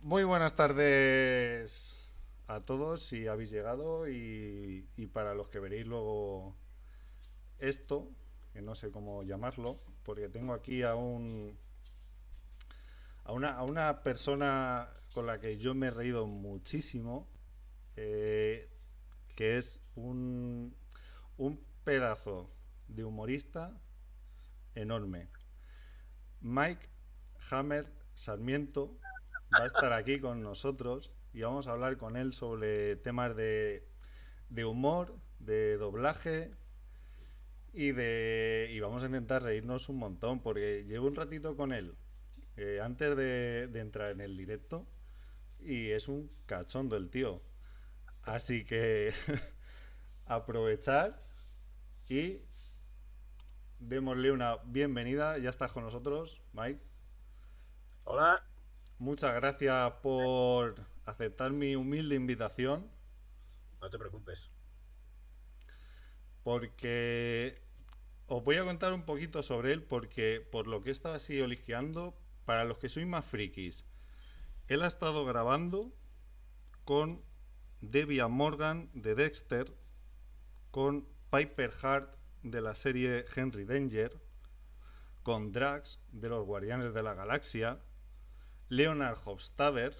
Muy buenas tardes a todos si habéis llegado y para los que veréis luego esto, que no sé cómo llamarlo, porque tengo aquí a una persona con la que yo me he reído muchísimo, eh, que es un pedazo de humorista enorme. Mike Hammer Sarmiento va a estar aquí con nosotros y vamos a hablar con él sobre temas de humor, de doblaje y vamos a intentar reírnos un montón porque llevo un ratito con él antes de entrar en el directo y es un cachondo el tío. Así que aprovechar y démosle una bienvenida. Ya estás con nosotros, Mike. Hola, Muchas gracias por aceptar mi humilde invitación, no te preocupes. porque os voy a contar un poquito sobre él, porque por lo que he estado así olisqueando, para los que sois más frikis, él ha estado grabando con Debbie Morgan de Dexter, con Piper Hart de la serie Henry Danger, con Drax de los Guardianes de la Galaxia, Leonard Hofstadter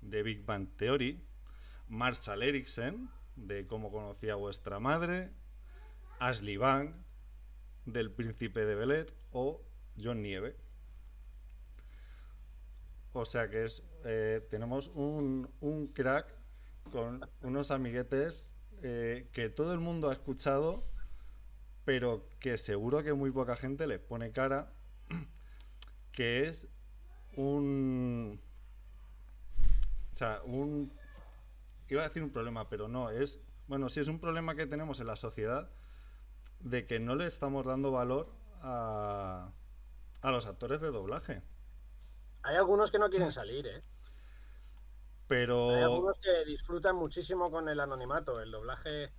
de Big Bang Theory, Marshall Eriksen de Cómo conocía vuestra madre, Ashley Bank del Príncipe de Bel-Air o John Nieve. O sea que tenemos un crack con unos amiguetes que todo el mundo ha escuchado, pero que seguro que muy poca gente les pone cara, que es un... O sea, iba a decir un problema, pero no, es... Bueno, sí es un problema que tenemos en la sociedad de que no le estamos dando valor a los actores de doblaje. Hay algunos que no quieren salir, ¿eh? Hay Pero algunos que disfrutan muchísimo con el anonimato. El doblaje,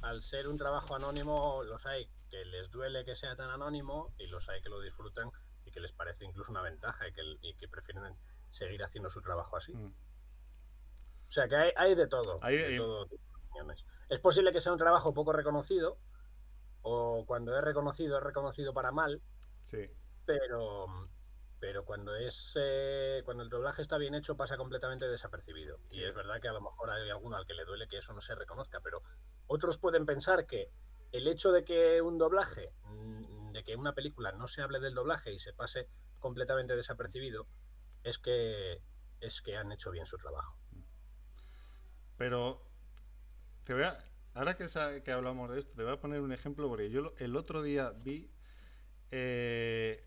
al ser un trabajo anónimo, los hay que les duele que sea tan anónimo y los hay que lo disfrutan y que les parece incluso una ventaja y que prefieren seguir haciendo su trabajo así. O sea que hay de hay, todo tipo de opiniones. Es posible que sea un trabajo poco reconocido o cuando es reconocido para mal, sí. pero, pero cuando el doblaje está bien hecho pasa completamente desapercibido. Y Sí. es verdad que a lo mejor hay alguno al que le duele que eso no se reconozca, pero otros pueden pensar que el hecho de que un doblaje, de que una película no se hable del doblaje y se pase completamente desapercibido, es que es que han hecho bien su trabajo. Pero te voy a... Ahora que hablamos de esto, te voy a poner un ejemplo porque yo el otro día vi ¿qué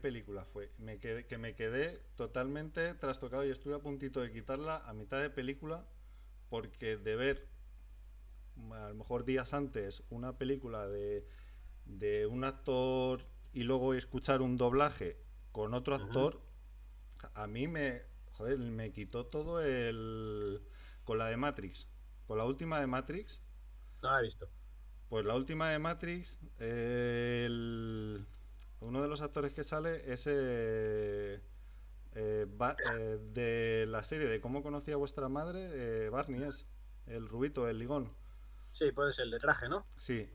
película fue? Que me quedé totalmente trastocado y estuve a puntito de quitarla a mitad de película porque de ver a lo mejor días antes una película de un actor y luego escuchar un doblaje con otro Ujú. actor, a mí joder, me quitó todo con la de Matrix, con la última de Matrix. No la he visto. Pues la última de Matrix, uno de los actores que sale es de la serie de Cómo conocía vuestra madre, Barney es, el rubito, el ligón. Sí, puede ser el de traje, ¿no? Sí,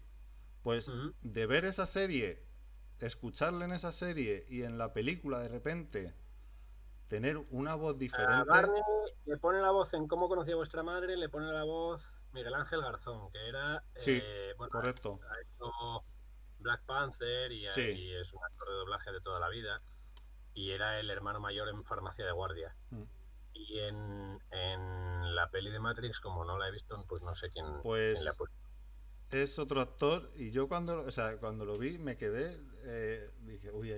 pues Ujú. de ver esa serie, escucharle en esa serie y en la película de repente tener una voz A diferente. Barney le pone la voz en Cómo conocí a vuestra madre, le pone la voz Miguel Ángel Garzón, que era, Sí, bueno, correcto. ha hecho Black Panther Sí. y es un actor de doblaje de toda la vida, y era el hermano mayor en Farmacia de Guardia. Y en la peli de Matrix, como no la he visto, pues no sé quién le ha Pues puesto. es otro actor y yo cuando lo vi me quedé, dije, uy,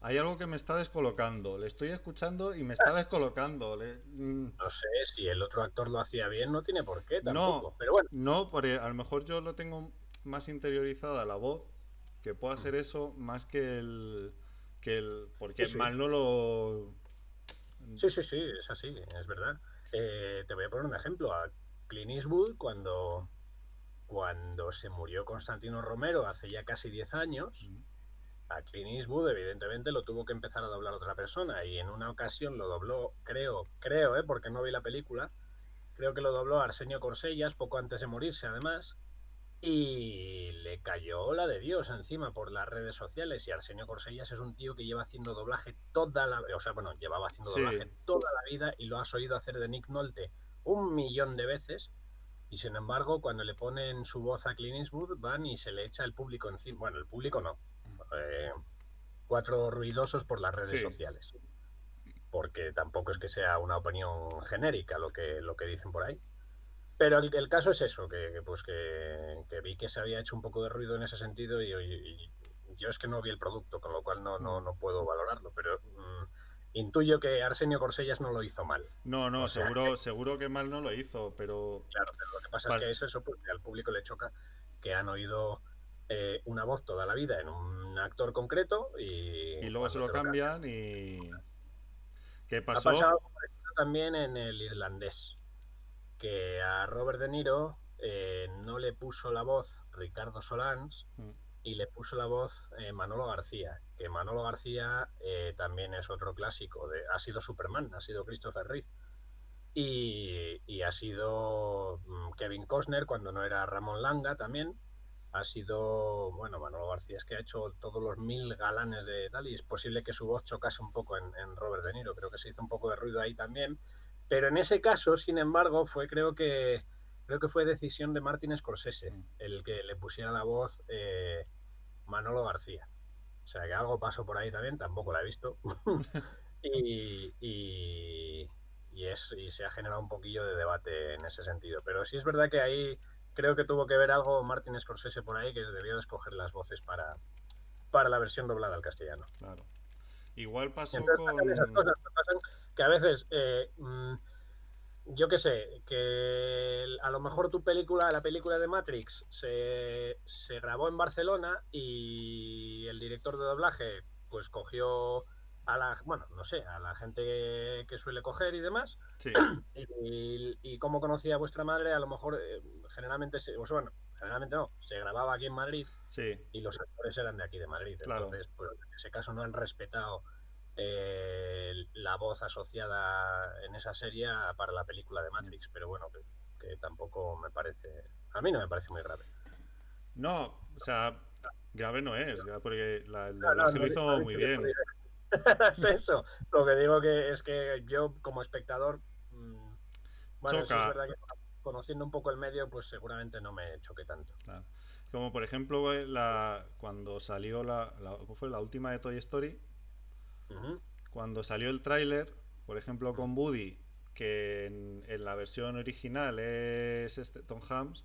hay algo que me está descolocando. Le estoy escuchando y me está descolocando. No sé si el otro actor lo hacía bien, no tiene por qué No, tampoco, pero bueno. no, porque a lo mejor yo lo tengo más interiorizada la voz, que pueda ser eso más Sí, porque sí, mal no lo... sí, sí, sí, es así, es verdad. Te voy a poner un ejemplo. A Clint Eastwood, cuando se murió Constantino Romero hace ya casi 10 años, A Clint Eastwood, evidentemente, lo tuvo que empezar a doblar otra persona, y en una ocasión lo dobló, creo, porque no vi la película, creo que lo dobló Arsenio Corsellas, poco antes de morirse, además, y le cayó la de Dios encima por las redes sociales. Y Arsenio Corsellas es un tío que lleva haciendo doblaje toda la... O sea, bueno, llevaba haciendo Sí, doblaje toda la vida, y lo has oído hacer de Nick Nolte 1 millón de veces. Y sin embargo, cuando le ponen su voz a Clint Eastwood, van y se le echa el público encima. Bueno, el público no. Eh, 4 ruidosos por las redes sí. sociales. Porque tampoco es que sea una opinión genérica lo que dicen por ahí. Pero el caso es eso, pues que vi que se había hecho un poco de ruido en ese sentido, y yo es que no vi el producto, con lo cual Mm. no puedo valorarlo, pero intuyo que Arsenio Corsellas no lo hizo mal. No, no, O sea, seguro que mal no lo hizo, pero claro, pero lo que pasa es pas- que es eso, porque al público le choca que han oído una voz toda la vida en un actor concreto, y y luego se cuando lo te lo cambian. cambian y ¿qué Ha pasó? pasado algo parecido también en El Irlandés, que a Robert De Niro no le puso la voz Ricardo Solans, Mm. y le puso la voz Manolo García, que Manolo García también es otro clásico, ha sido Superman, ha sido Christopher Reeve, y ha sido Kevin Costner cuando no era Ramón Langa también, ha sido, bueno, Manolo García es que ha hecho todos los 1000 galanes de tal, y es posible que su voz chocase un poco en Robert De Niro, creo que se hizo un poco de ruido ahí también, pero en ese caso, sin embargo, creo que fue decisión de Martin Scorsese Mm. el que le pusiera la voz Manolo García. O sea que algo pasó por ahí también, tampoco la he visto. y, y, y se ha generado un poquillo de debate en ese sentido. Pero sí es verdad que ahí creo que tuvo que ver algo Martin Scorsese por ahí, que debió de escoger las voces para la versión doblada al castellano. Claro. Igual Y pasó entonces pasan esas con... cosas, pasan que a veces yo qué sé, que a lo mejor la película de Matrix, se grabó en Barcelona, y el director de doblaje pues cogió bueno, no sé, a la gente que suele coger y demás, Sí, y como conocía vuestra madre, a lo mejor generalmente, pues bueno, generalmente no, se grababa aquí en Madrid, sí, y los actores eran de aquí de Madrid. claro. Entonces, pues en ese caso no han respetado la voz asociada en esa serie para la película de Mm. Matrix, pero bueno, que tampoco me parece, a mí no me parece muy grave. No, o sea, grave no es, porque el No, no, doblaje lo no hizo he muy dicho que bien. es eso. Lo que digo que es que yo como espectador, bueno, sí es Choca, verdad que conociendo un poco el medio, pues seguramente no me choque tanto. claro. Como por ejemplo cuando salió ¿cómo fue la última de Toy Story, Ujú, cuando salió el tráiler, por ejemplo ujú, con Woody, que en la versión original es Tom Hanks,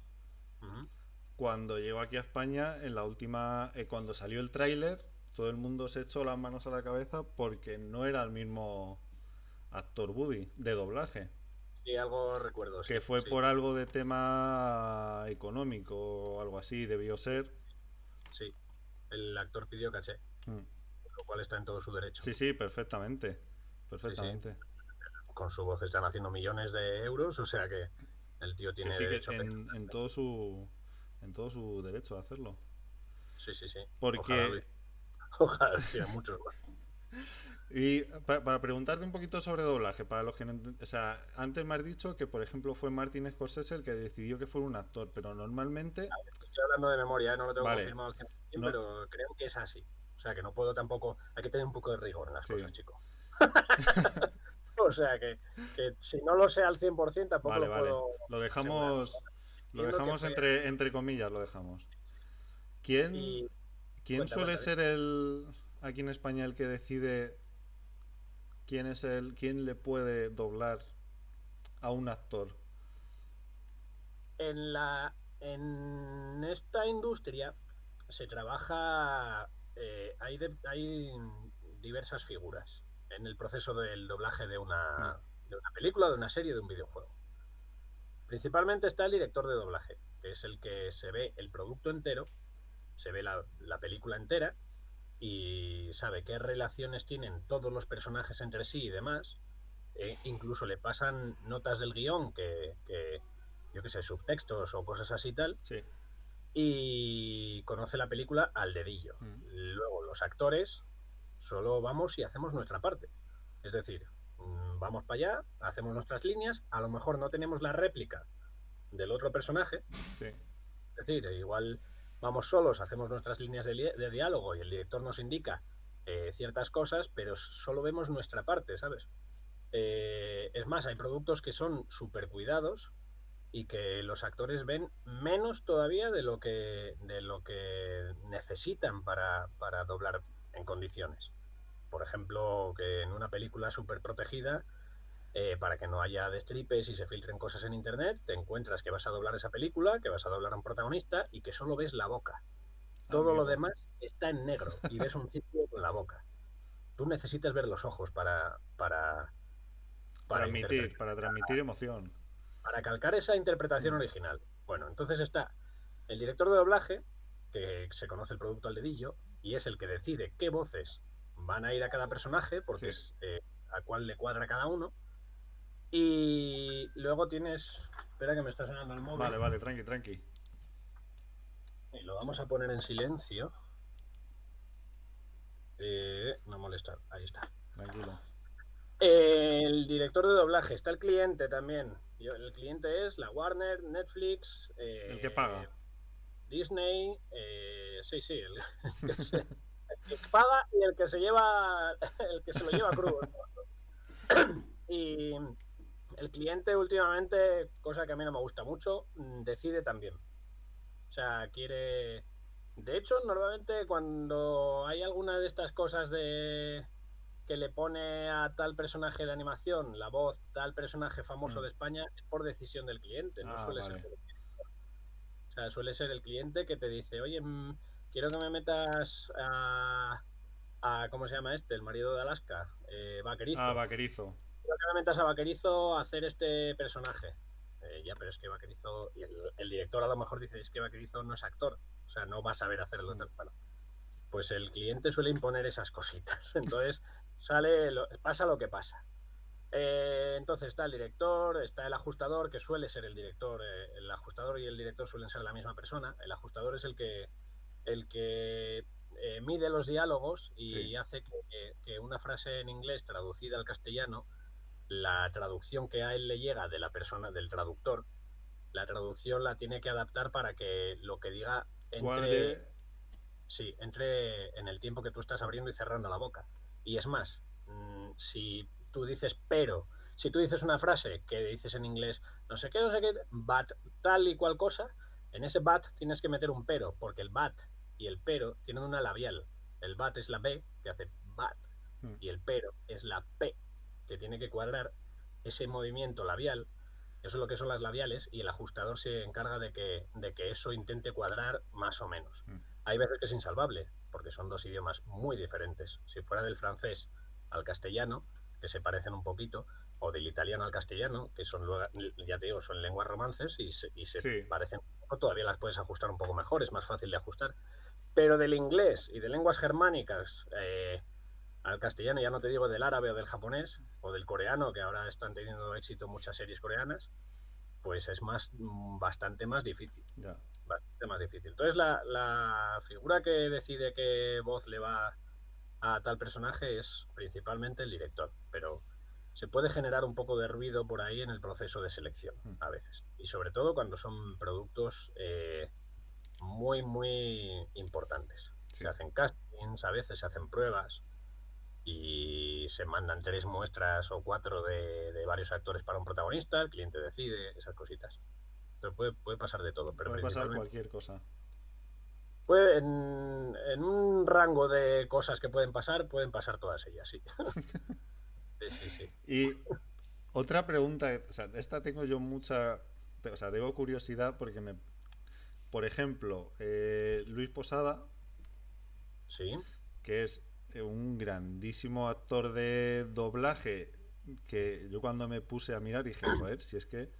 ujú. cuando llegó aquí a España, en la última, cuando salió el tráiler, todo el mundo se echó las manos a la cabeza porque no era el mismo actor Woody de doblaje, Sí, algo recuerdo, que sí, fue sí, por algo de tema económico o algo así, debió ser. sí. El actor pidió caché, Mm. lo cual está en todo su derecho. Sí, sí, perfectamente, Sí, sí. perfectamente. Con su voz están haciendo millones de euros, o sea que el tío Que tiene sí, que derecho a pedir. en todo su derecho a hacerlo. Sí, sí, sí. Ojalá Porque, ojalá lo hicieran muchos más. y para preguntarte un poquito sobre doblaje, para los que no o sea, antes me has dicho que, por ejemplo, fue Martin Scorsese el que decidió que fuera un actor, pero normalmente, Estoy hablando de memoria, no lo tengo vale, confirmado al 100%, no, pero creo que es así. O sea que no puedo tampoco, hay que tener un poco de rigor en las sí, cosas, chico. O sea que si no lo sé al 100% tampoco vale, lo vale, puedo asegurar. lo Entiendo que dejamos fue entre comillas, lo dejamos. ¿Quién, y quién cuenta, suele cuenta. ser aquí en España el que decide quién le puede doblar a un actor? En esta industria se trabaja, hay diversas figuras en el proceso del doblaje Mm. de una película, de una serie, de un videojuego. Principalmente está el director de doblaje, que es el que se ve el producto entero, se ve la película entera, y sabe qué relaciones tienen todos los personajes entre sí y demás. Incluso le pasan notas del guión, yo qué sé, subtextos o cosas así tal, Sí, y conoce la película al dedillo. Luego los actores solo vamos y hacemos nuestra parte. Es decir, vamos para allá, hacemos nuestras líneas, a lo mejor no tenemos la réplica del otro personaje. Sí. Es decir, igual vamos solos, hacemos nuestras líneas de diálogo y el director nos indica ciertas cosas, pero solo vemos nuestra parte, ¿sabes? Es más, hay productos que son súper cuidados y que los actores ven menos todavía de lo que necesitan para doblar en condiciones. Por ejemplo, que en una película súper protegida, para que no haya destripes y se filtren cosas en internet, te encuentras que vas a doblar esa película, que vas a doblar a un protagonista y que solo ves la boca. Todo lo Amigo. demás está en negro y ves un círculo con la boca. Tú necesitas ver los ojos para interpretar, Para transmitir emoción. para calcar esa interpretación original. Bueno, entonces está el director de doblaje, que se conoce el producto al dedillo, y es el que decide qué voces van a ir a cada personaje, porque es a cuál le cuadra cada uno. Y luego tienes... Espera que me está sonando el móvil. Vale, vale, tranqui, tranqui. Y lo vamos a poner en silencio. No molestar, ahí está. Tranquilo. El director de doblaje, está el cliente también. El cliente es la Warner, Netflix, El que paga. Disney, sí, el que paga y el que se lleva, el que se lo lleva crudo. Y el cliente últimamente, cosa que a mí no me gusta mucho, decide también. O sea, quiere... De hecho, normalmente cuando hay alguna de estas cosas de que le pone a tal personaje de animación la voz, tal personaje famoso de España, es por decisión del cliente, no suele ser. O sea, suele ser el cliente que te dice, oye, quiero que me metas a ¿cómo se llama este? El marido de Alaska, Vaquerizo. Ah, Vaquerizo. Quiero que me metas a Vaquerizo a hacer este personaje. Ya, pero es que Vaquerizo, y el director a lo mejor dice, es que Vaquerizo no es actor, o sea, no va a saber hacerlo. Bueno, pues el cliente suele imponer esas cositas. Entonces, pasa lo que pasa. Entonces está el director, está el ajustador, que suele ser el director. El ajustador y el director suelen ser la misma persona. El ajustador es el que mide los diálogos y hace que una frase en inglés traducida al castellano, la traducción que a él le llega de la persona, del traductor, la traducción la tiene que adaptar para que lo que diga entre en el tiempo que tú estás abriendo y cerrando la boca. Y es más, si tú dices si tú dices una frase que dices en inglés, no sé qué, but tal y cual cosa, en ese but tienes que meter un pero, porque el but y el pero tienen una labial. El but es la B, que hace but, y el pero es la P, que tiene que cuadrar ese movimiento labial. Eso es lo que son las labiales, y el ajustador se encarga de que eso intente cuadrar más o menos. Hay veces que es insalvable, porque son dos idiomas muy diferentes. Si fuera del francés al castellano, que se parecen un poquito, o del italiano al castellano, que son, ya te digo, son lenguas romances y se parecen un poco, todavía las puedes ajustar un poco mejor, es más fácil de ajustar. Pero del inglés y de lenguas germánicas al castellano, ya no te digo del árabe o del japonés, o del coreano, que ahora están teniendo éxito muchas series coreanas, pues es bastante más difícil. Ya. Bastante más difícil. Entonces la figura que decide qué voz le va a tal personaje es principalmente el director, pero se puede generar un poco de ruido por ahí en el proceso de selección a veces, y sobre todo cuando son productos muy muy importantes. Se hacen castings, a veces se hacen pruebas y se mandan 3 muestras o 4 de varios actores para un protagonista, el cliente decide, esas cositas. Pero puede pasar de todo, pero puede pasar cualquier cosa. En un rango de cosas que pueden pasar todas ellas, sí. Sí. Y otra pregunta, o sea, esta tengo yo tengo curiosidad porque por ejemplo, Luis Posada, sí, que es un grandísimo actor de doblaje, que yo cuando me puse a mirar dije, joder, si es que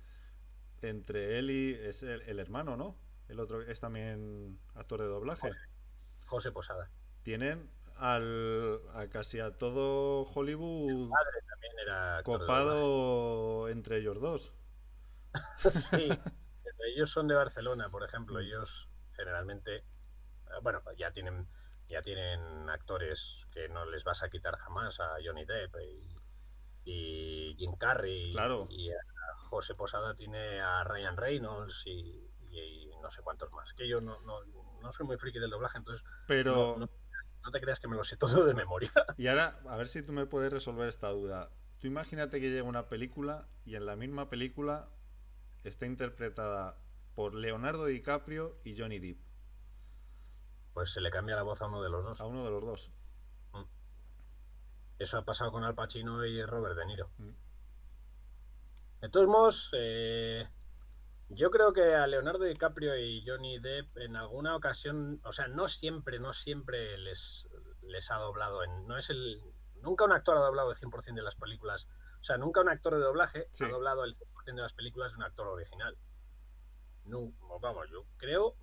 entre él y es el hermano, ¿no? El otro es también actor de doblaje. José Posada. Tienen a casi a todo Hollywood también era copado entre ellos dos. Sí, ellos son de Barcelona, por ejemplo. Ellos generalmente, bueno, ya tienen actores que no les vas a quitar jamás, a Johnny Depp y Jim Carrey, Claro, y a José Posada tiene a Ryan Reynolds y no sé cuántos más. Que yo no soy muy friki del doblaje, entonces no, pero... no, no te creas que me lo sé todo de memoria. Y ahora, a ver si tú me puedes resolver esta duda. Tú imagínate que llega una película y en la misma película está interpretada por Leonardo DiCaprio y Johnny Depp. Pues se le cambia la voz a uno de los A dos. uno de los dos. Mm. Eso ha pasado con Al Pacino y Robert De Niro. Mm. De todos modos, yo creo que a Leonardo DiCaprio y Johnny Depp en alguna ocasión, o sea, no siempre les ha doblado nunca un actor ha doblado el 100% de las películas, o sea, nunca un actor de doblaje ha Sí. doblado el 100% de las películas de un actor original. No, vamos, yo creo,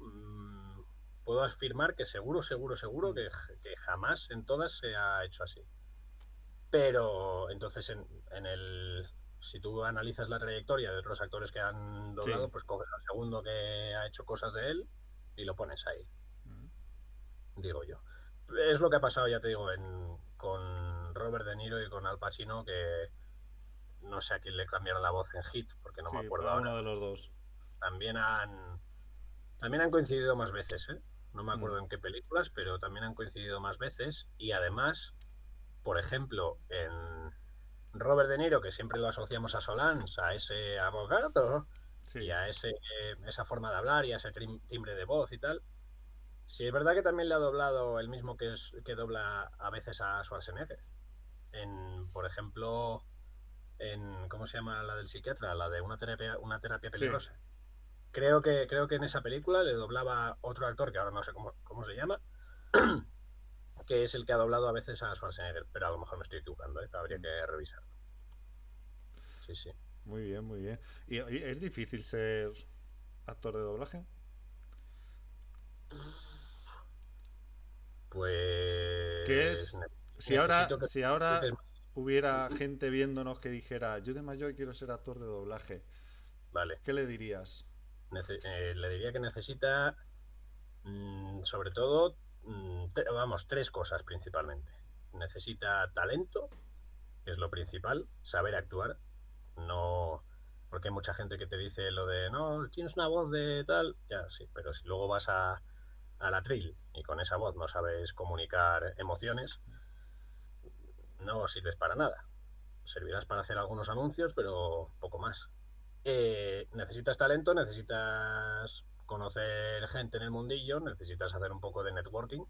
puedo afirmar que seguro Mm. que jamás en todas se ha hecho así. Pero entonces si tú analizas la trayectoria de otros actores que han Sí. doblado, pues coges al segundo que ha hecho cosas de él y lo pones ahí, Mm. digo yo. Es lo que ha pasado, ya te digo, con Robert De Niro y con Al Pacino, que no sé a quién le cambiaron la voz en Hit, porque no me Sí, acuerdo a ahora. uno de los dos. También también han coincidido más veces, ¿eh? No me Mm. acuerdo en qué películas, pero también han coincidido más veces. Y además, por ejemplo, en Robert De Niro, que siempre lo asociamos a Solans, a ese abogado y Sí. a esa forma de hablar y a ese timbre de voz y tal. Sí, es verdad que también le ha doblado el mismo que dobla a veces a Schwarzenegger. Por ejemplo, ¿cómo se llama la del psiquiatra? La de una terapia Sí. peligrosa. Creo que en esa película le doblaba otro actor que ahora no sé cómo se llama, que es el que ha doblado a veces a Schwarzenegger, pero a lo mejor me estoy equivocando, ¿eh? Habría Mm. que revisarlo. Sí, sí. Muy bien, muy bien. ¿Y oye, es difícil ser actor de doblaje? ¿Qué Pues es? Si ahora, necesito que si me ahora expliques más. hubiera gente viéndonos que dijera, yo de mayor quiero ser actor de doblaje, Vale. ¿qué le dirías? Le diría que necesita, sobre todo, vamos, tres cosas principalmente. Necesita talento, que es lo principal, saber actuar. No, porque hay mucha gente que te dice lo de, no, tienes una voz de tal, ya sí, pero si luego vas al atril y con esa voz no sabes comunicar emociones, no sirves para nada. Servirás para hacer algunos anuncios, pero poco más. Necesitas talento, necesitas conocer gente en el mundillo, necesitas hacer un poco de networking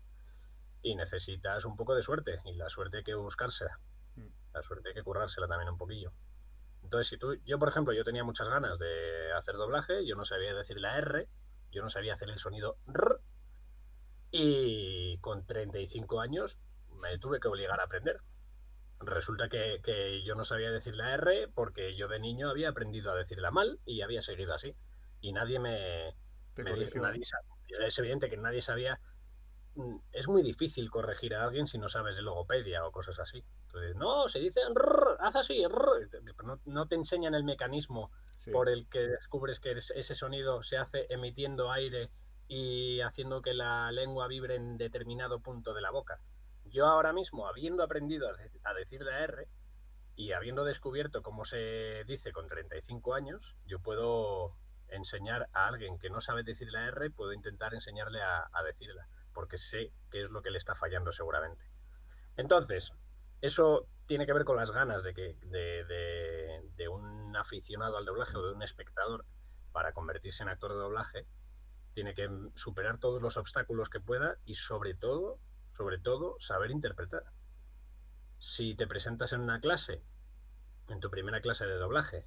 y necesitas un poco de suerte. Y la suerte hay que buscársela. Mm. La suerte hay que currársela también un poquillo. Entonces, yo, por ejemplo, yo tenía muchas ganas de hacer doblaje, yo no sabía decir la R, yo no sabía hacer el sonido R, y con 35 años me tuve que obligar a aprender. Resulta que yo no sabía decir la R porque yo de niño había aprendido a decirla mal y había seguido así. Y nadie ¿Te corrigió? es evidente que nadie sabía. Es muy difícil corregir a alguien si no sabes de logopedia o cosas así. Entonces, no, se dice haz así, no te enseñan el mecanismo Sí. por el que descubres que ese sonido se hace emitiendo aire y haciendo que la lengua vibre en determinado punto de la boca. Yo ahora mismo, habiendo aprendido a decir la R y habiendo descubierto cómo se dice con 35 años, yo puedo enseñar a alguien que no sabe decir la R, puedo intentar enseñarle a decirla, porque sé qué es lo que le está fallando seguramente. Entonces, eso tiene que ver con las ganas de un aficionado al doblaje o de un espectador para convertirse en actor de doblaje. Tiene que superar todos los obstáculos que pueda y sobre todo, saber interpretar. Si te presentas en una clase, en tu primera clase de doblaje,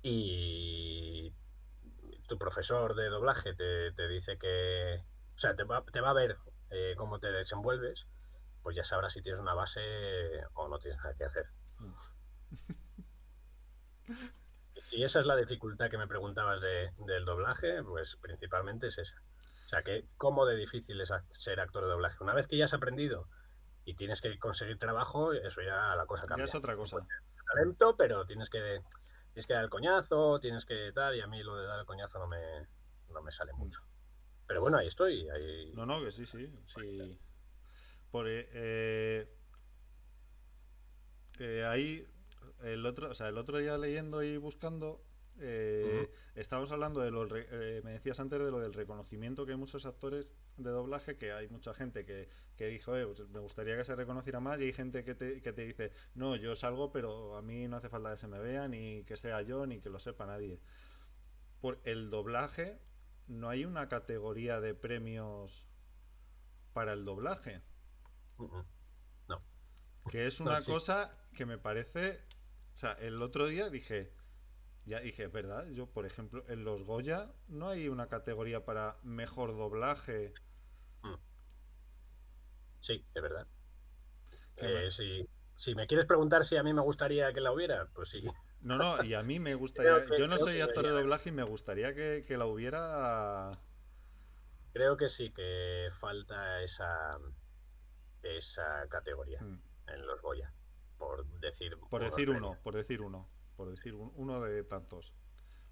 y tu profesor de doblaje te dice que, o sea, te va a ver cómo te desenvuelves, pues ya sabrás si tienes una base o no tienes nada que hacer. Mm. Si esa es la dificultad que me preguntabas del doblaje, pues principalmente es esa. O sea, que cómo de difícil es ser actor de doblaje. Una vez que ya has aprendido y tienes que conseguir trabajo, eso ya la cosa Ya es cambia. otra Tú cosa. puedes tener talento, pero tienes que dar el coñazo, tienes que tal, y a mí lo de dar el coñazo no me sale Mm. mucho. Pero bueno, ahí estoy. Ahí... No, no, que sí, sí, sí. Por, ahí, el otro día leyendo y buscando, Ujú. estábamos hablando me decías antes de lo del reconocimiento que hay muchos actores de doblaje, que hay mucha gente que dijo, pues me gustaría que se reconociera más, y hay gente que te dice, no, yo salgo, pero a mí no hace falta que se me vea, ni que sea yo, ni que lo sepa nadie. Por el doblaje, no hay una categoría de premios para el doblaje, Ujú. No, que es no una existe. cosa que me parece, o sea, el otro día dije, ya dije, ¿verdad? Yo, por ejemplo, en los Goya no hay una categoría para mejor doblaje. Mm. Sí, de verdad. Que me- Si me quieres preguntar si a mí me gustaría que la hubiera, pues sí. No, no, y a mí me Creo gustaría. que, Yo no creo soy que actor de debería haber. doblaje y me gustaría que la hubiera. Creo que sí, que falta esa categoría Hmm, en los Goya, por decir Por unos decir uno, premios. por decir uno. Por decir uno de tantos.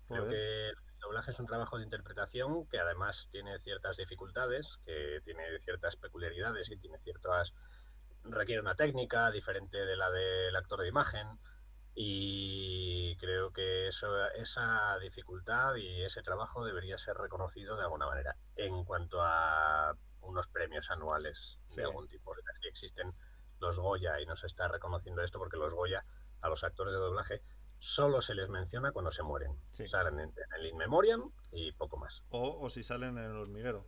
Creo Joder. que el doblaje es un trabajo de interpretación que además tiene ciertas dificultades, que tiene ciertas peculiaridades y tiene ciertas requiere una técnica diferente de la del actor de imagen y creo que esa dificultad y ese trabajo debería ser reconocido de alguna manera. En cuanto a unos premios anuales de Sí, algún tipo, es decir, existen los Goya y no se está reconociendo esto porque los Goya a los actores de doblaje solo se les menciona cuando se mueren. sí. Salen en el In Memoriam y poco más O si salen en el hormiguero.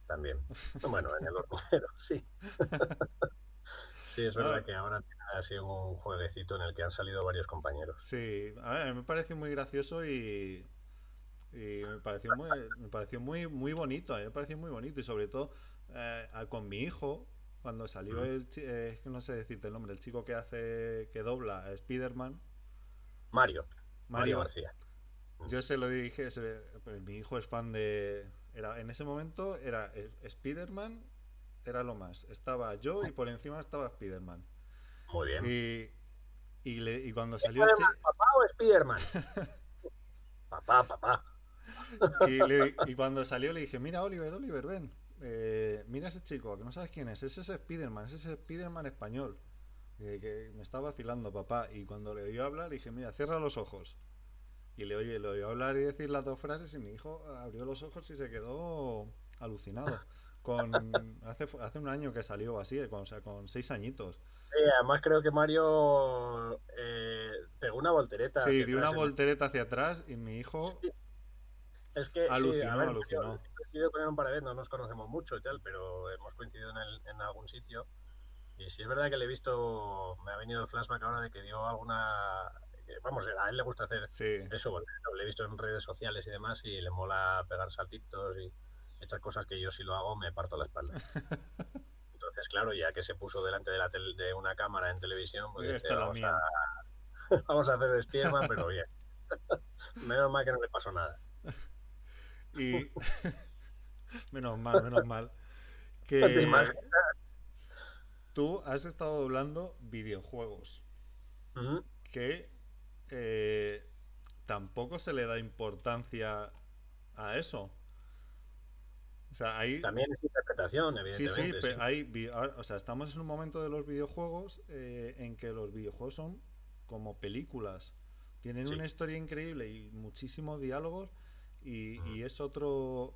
también. Bueno, en el hormiguero, sí. Sí, es No, verdad que ahora ha sido un jueguecito en el que han salido varios compañeros. sí, a ver, me pareció muy gracioso y me pareció muy bonito, me pareció muy bonito y sobre todo con mi hijo, cuando salió Ujú. no sé decirte el nombre, el chico que dobla a Spider-Man, Mario, Mario Mario, García. Mm. yo se lo dije, pues, mi hijo es fan en ese momento era Spider-Man, era lo más, estaba yo y por encima estaba Spider-Man. Muy bien. Y, y cuando ¿Quién salió sabe más, papá o Spiderman? Papá, papá. Y cuando salió le dije, mira Oliver, Oliver, ven. Mira ese chico, que no sabes quién es. Ese es Spiderman, ese es Spiderman español. Que me está vacilando, papá. Y cuando le oyó hablar, le dije, mira, cierra los ojos. Y le oyó hablar y decir las dos frases y mi hijo abrió los ojos y se quedó alucinado. Hace un año que salió así, o sea, con 6 añitos. Sí, además creo que Mario pegó una voltereta Sí, hacia dio una atrás. voltereta hacia atrás y mi hijo Sí, es que sí, a alucinó, ver, Mario, alucinó. he coincidido con él un par de veces, no nos conocemos mucho y tal, pero hemos coincidido en algún sitio. Y sí es verdad que le he visto, me ha venido el flashback ahora de que dio alguna. Vamos, a él le gusta hacer Sí. eso, voltereta, le he visto en redes sociales y demás, y le mola pegar saltitos y estas cosas que yo si lo hago me parto la espalda. Entonces, claro, ya que se puso delante de una cámara en televisión, pues dice, Esta es la mía. vamos a hacer de Spiderman, pero bien, menos mal que no le pasó nada. Y menos mal, menos mal. ¿Te Que imaginas? tú has estado doblando videojuegos. Ujú. Que eh, tampoco se le da importancia a eso. O sea, hay. También es interpretación, Sí, sí, evidentemente, sí. pero o sea, estamos en un momento de los videojuegos en que los videojuegos son como películas. Tienen Sí. una historia increíble y muchísimos diálogos Ujú. y es otro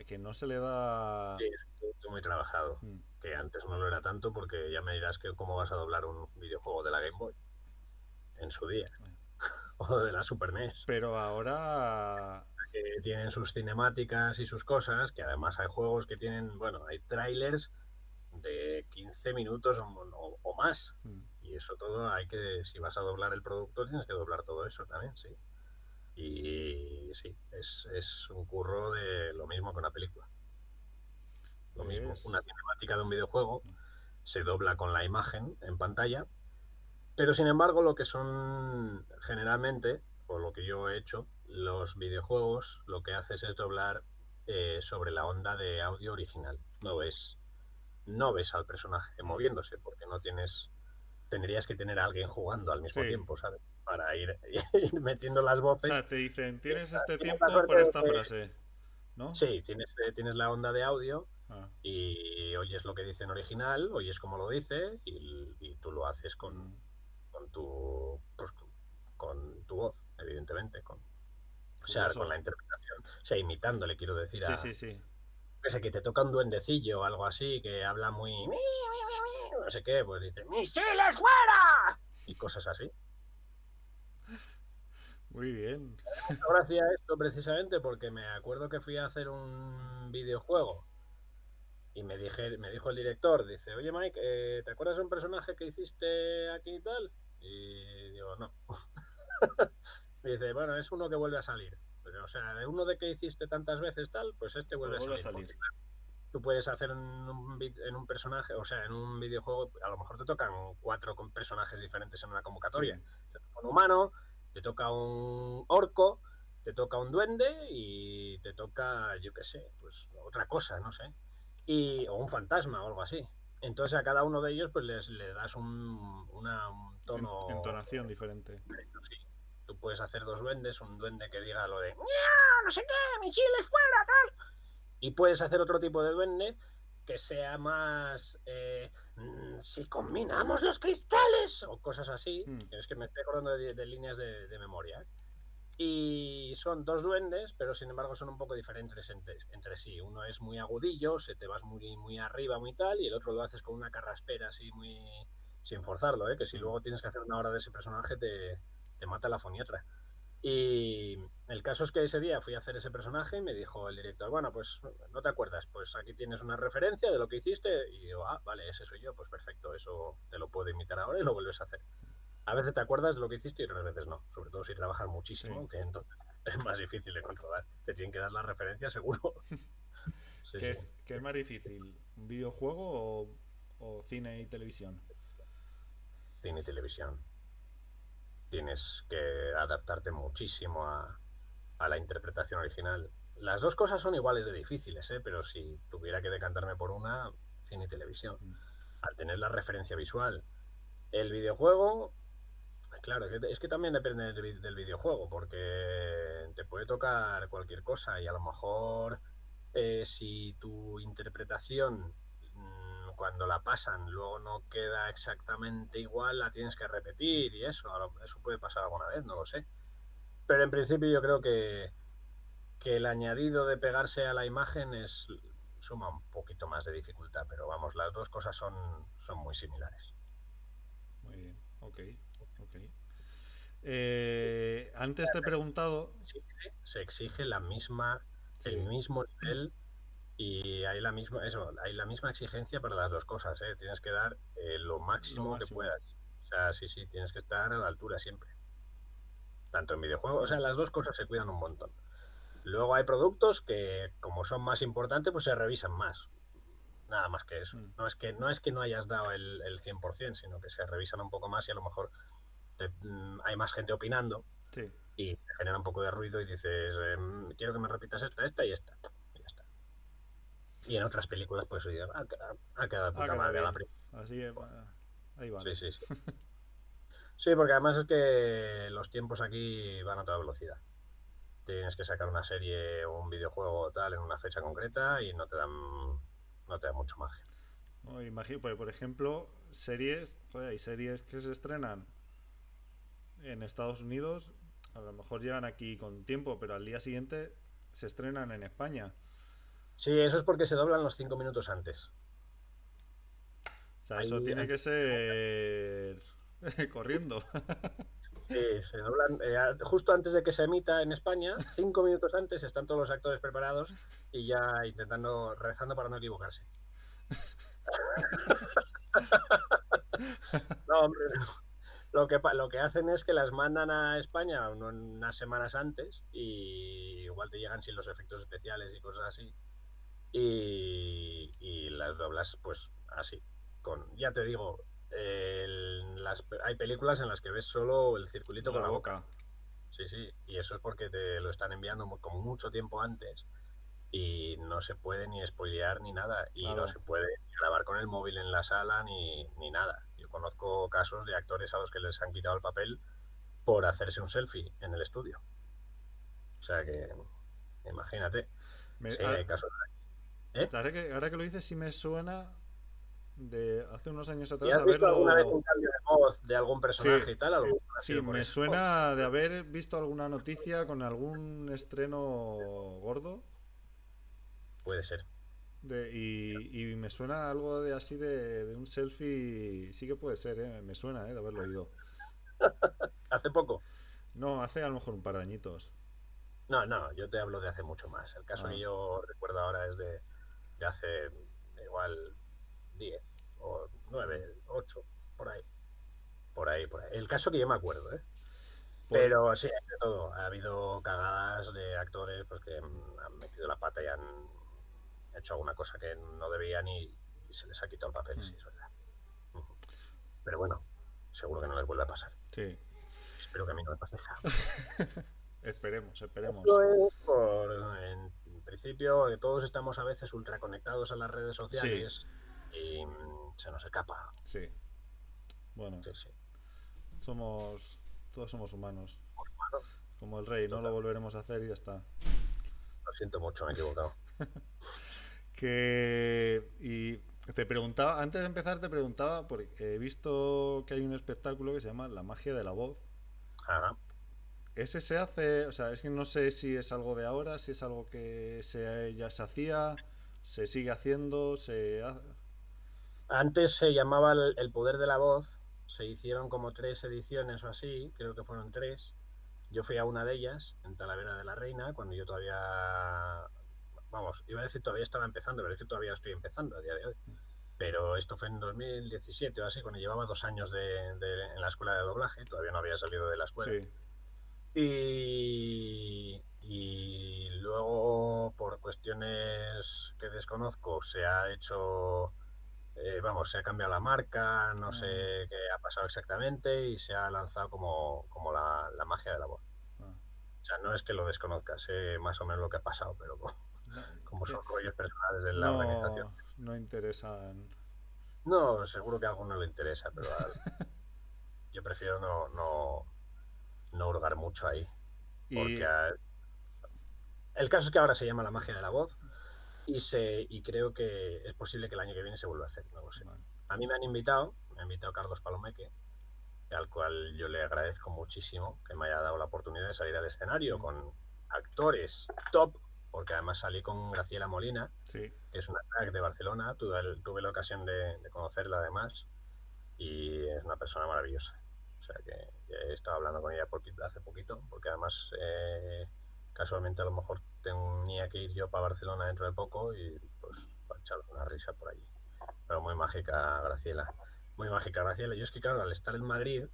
que no se le da. Sí, es un producto muy trabajado, Mm. que antes no lo era tanto porque ya me dirás que cómo vas a doblar un videojuego de la Game Boy en su día, o de la Super NES, Pero ahora. que tienen sus cinemáticas y sus cosas, que además hay juegos que tienen, bueno, hay trailers de 15 minutos o más. Mm. Y eso todo hay que, si vas a doblar el producto, tienes que doblar todo eso también, sí. Y sí, es un curro de lo mismo que una película. Lo mismo, Es. una cinemática de un videojuego se dobla con la imagen en pantalla, pero sin embargo lo que son generalmente, o lo que yo he hecho, los videojuegos lo que haces es doblar sobre la onda de audio original. No ves al personaje Mm. moviéndose, porque no tendrías que tener a alguien jugando al mismo Sí. tiempo, ¿sabes? Para ir, ir metiendo las O voces. sea, te dicen, tienes este Tienes la tiempo suerte para de esta que frase. ¿no? Sí, tienes la onda de audio Ah, y oyes lo que dice en original, oyes cómo lo dice y tú lo haces mm, con tu, pues, con tu voz, evidentemente, o sea, con la curioso. interpretación, o sea, imitándole, quiero decir, Sí, sí, sí. que sé, que te toca un duendecillo o algo así, que habla muy, no sé qué, pues dice, ¡misiles fuera! Y cosas así. Muy bien. Muchas gracias a esto precisamente porque me acuerdo que fui a hacer un videojuego y me dijo el director, dice, oye Mike, ¿te acuerdas de un personaje que hiciste aquí y tal? Y digo, no. Me dice, bueno, es uno que vuelve a salir. Pero, o sea, de uno de que hiciste tantas veces tal, pues este Pues vuelve a vuelve a salir. salir. Porque tú puedes hacer en un personaje, o sea, en un videojuego, a lo mejor te tocan 4 personajes diferentes en una convocatoria. Sí. Te toca un humano, te toca un orco, te toca un duende y te toca, yo qué sé, pues otra cosa, no sé. O un fantasma o algo así. Entonces a cada uno de ellos pues le das un tono Entonación diferente. diferente, sí. Tú puedes hacer 2 duendes, un duende que diga lo de no sé qué, misiles fuera, tal, y puedes hacer otro tipo de duende que sea más si combinamos los cristales o cosas así. Mm, Es que me estoy acordando de líneas de memoria. Y son 2 duendes, pero sin embargo son un poco diferentes entre sí. Uno es muy agudillo, se te vas muy arriba, muy tal, y el otro lo haces con una carraspera así muy sin forzarlo, que si mm. luego tienes que hacer una hora de ese personaje te mata la foniatra. Y el caso es que ese día fui a hacer ese personaje y me dijo el director, bueno, pues no te acuerdas, pues aquí tienes una referencia de lo que hiciste. Y yo, vale, ese soy yo, pues perfecto, eso te lo puedo imitar ahora y lo vuelves a hacer. A veces te acuerdas de lo que hiciste y otras veces no, sobre todo si trabajas Sí. muchísimo, que entonces es más difícil de controlar. Te tienen que dar la referencia seguro. Sí, sí. Qué es más difícil? ¿Un videojuego o cine y televisión? Cine y televisión. Tienes que adaptarte muchísimo a la interpretación original. Las dos cosas son iguales de difíciles, pero si tuviera que decantarme por una, cine y televisión. Mm, Al tener la referencia visual. El videojuego, claro, es que también depende del videojuego, porque te puede tocar cualquier cosa y a lo mejor si tu interpretación cuando la pasan luego no queda exactamente igual, la tienes que mm. repetir y eso puede pasar alguna vez, no lo sé. Pero en principio yo creo que el añadido de pegarse a la imagen suma un poquito más de dificultad, pero vamos, las dos cosas son muy similares. Muy bien. Ok. Ok. Antes te he preguntado. Se exige la misma, el Sí. mismo nivel y hay la misma exigencia para las dos cosas, ¿eh? Tienes que dar lo Lo máximo que máximo. puedas. O sea, sí, sí, tienes que estar a la altura siempre. Tanto en videojuegos, o Mm, sea, las dos cosas se cuidan un montón. Luego hay productos que, como son más importantes, pues se revisan más. Nada más que eso. mm. No es que no hayas dado el 100%, sino que se revisan un poco más y a lo mejor hay más gente opinando Sí. y se genera un poco de ruido y dices, quiero que me repitas esta y esta. Y ya está. Y en otras películas, pues oye, ha quedado de Ah, puta queda madre a la bien. primera. Así ahí Sí, vale. sí, sí. Sí, porque además es que los tiempos aquí van a toda velocidad. Tienes que sacar una serie o un videojuego o tal en una fecha concreta y no te dan mucho margen. No, imagino, pues, por ejemplo, series, joder, hay series que se estrenan en Estados Unidos, a lo mejor llegan aquí con tiempo, pero al día siguiente se estrenan en España. Sí, eso es porque se doblan los 5 minutos antes. O sea, eso Ahí tiene que ser corriendo. sí, se doblan justo antes de que se emita en España, 5 minutos antes están todos los actores preparados y ya rezando para no equivocarse. No, hombre, lo que hacen es que las mandan a España unas semanas antes y igual te llegan sin los efectos especiales y cosas así. Y las doblas pues así. Ya te digo, hay películas en las que ves solo el circulito con La la boca. boca. Sí, sí, y eso es porque te lo están enviando con mucho tiempo antes y no se puede ni spoilear ni nada y no Claro. se puede ni grabar con el móvil en la sala ni nada. Yo conozco casos de actores a los que les han quitado el papel por hacerse un selfie en el estudio. O sea que, imagínate. Sí, hay casos. ¿Eh? ahora que lo dices, sí me suena de hace unos años ¿Y atrás has visto alguna vez haberlo. un cambio de voz de algún Sí, personaje y tal? ¿Algo ha sí, sido por me eso? suena de haber visto alguna noticia con algún estreno gordo. Puede ser. Y me suena algo de así de un selfie. Sí que puede ser, me suena, de haberlo oído. ¿Hace poco? No, hace a lo mejor un par de añitos. No, no, yo te hablo de hace mucho más. El caso que Ah, yo recuerdo ahora es de hace igual 10 o 9, 8 por ahí. Por ahí, por ahí. El caso que yo me acuerdo, ¿eh? por, Pero sí, hay de todo. Ha habido cagadas de actores pues, que han metido la pata y han hecho alguna cosa que no debían y se les ha quitado el papel, mm, sí, es verdad. Ujú. Pero bueno, seguro que no les vuelve a pasar. sí, Espero que a mí no me pase jamás. esperemos, esperemos. Eso es en principio, que todos estamos a veces ultra conectados a las redes Sí, sociales y se nos escapa. sí. Bueno, Sí, sí. somos, todos somos humanos. Bueno, Como el rey, no lo total. volveremos a hacer y ya está. Lo siento mucho, me he equivocado. Y te preguntaba, antes de empezar te preguntaba, porque he visto que hay un espectáculo que se llama La magia de la voz. Ajá. Ese se hace, o sea, es que no sé si es algo de ahora, si es algo que ya se hacía, se sigue haciendo, Antes se llamaba El Poder de la Voz, se hicieron como 3 ediciones o así, creo que fueron 3. Yo fui a una de ellas, en Talavera de la Reina, cuando yo todavía, vamos, iba a decir todavía estaba empezando, pero es que todavía estoy empezando a día de hoy. Pero esto fue en 2017 o así, cuando llevaba 2 años en la escuela de doblaje, todavía no había salido de la escuela. Sí. Y luego, por cuestiones que desconozco, se ha hecho, vamos, se ha cambiado la marca, no sé Ah, qué ha pasado exactamente y se ha lanzado como la magia de la voz. ah. O sea, no es que lo desconozca, sé más o menos lo que ha pasado, pero No, como que son rollos personales de la organización. no, no interesan. No, seguro que a alguno le interesa, pero yo prefiero no hurgar mucho ahí. Porque Y el caso es que ahora se llama la magia de la voz y creo que es posible que el año que viene se vuelva a hacer, no lo sé. vale. A mí me ha invitado Carlos Palomeque, al cual yo le agradezco muchísimo que me haya dado la oportunidad de salir al escenario Mm, con actores top, porque además salí con Graciela Molina, sí. que es una crack de Barcelona, tuve la ocasión de conocerla además y es una persona maravillosa. O sea que he estado hablando con ella hace poquito, porque además casualmente a lo mejor tenía que ir yo para Barcelona dentro de poco y pues para echar una risa por allí. Pero muy mágica Graciela, muy mágica Graciela. Yo es que claro, al estar en Madrid,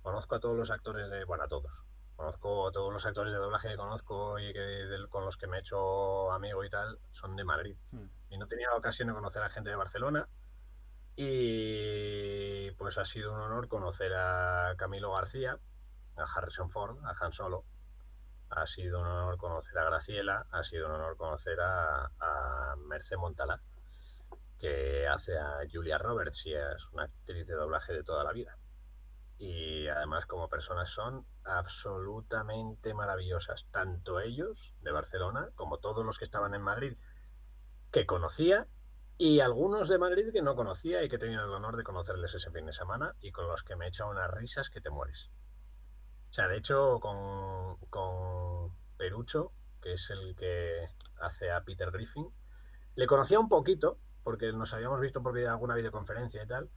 conozco a todos los actores bueno, a todos. Conozco a todos los actores de doblaje que conozco y con los que me he hecho amigo y tal, son de Madrid. Mm, Y no tenía la ocasión de conocer a gente de Barcelona y pues ha sido un honor conocer a Camilo García, a Harrison Ford, a Han Solo. Ha sido un honor conocer a Graciela, ha sido un honor conocer a Merce Montalá, que hace a Julia Roberts y es una actriz de doblaje de toda la vida. Y además como personas son absolutamente maravillosas, tanto ellos de Barcelona como todos los que estaban en Madrid, que conocía y algunos de Madrid que no conocía y que he tenido el honor de conocerles ese fin de semana y con los que me he echado unas risas que te mueres. O sea, de hecho, con Perucho, que es el que hace a Peter Griffin, le conocía un poquito, porque nos habíamos visto por alguna videoconferencia y tal,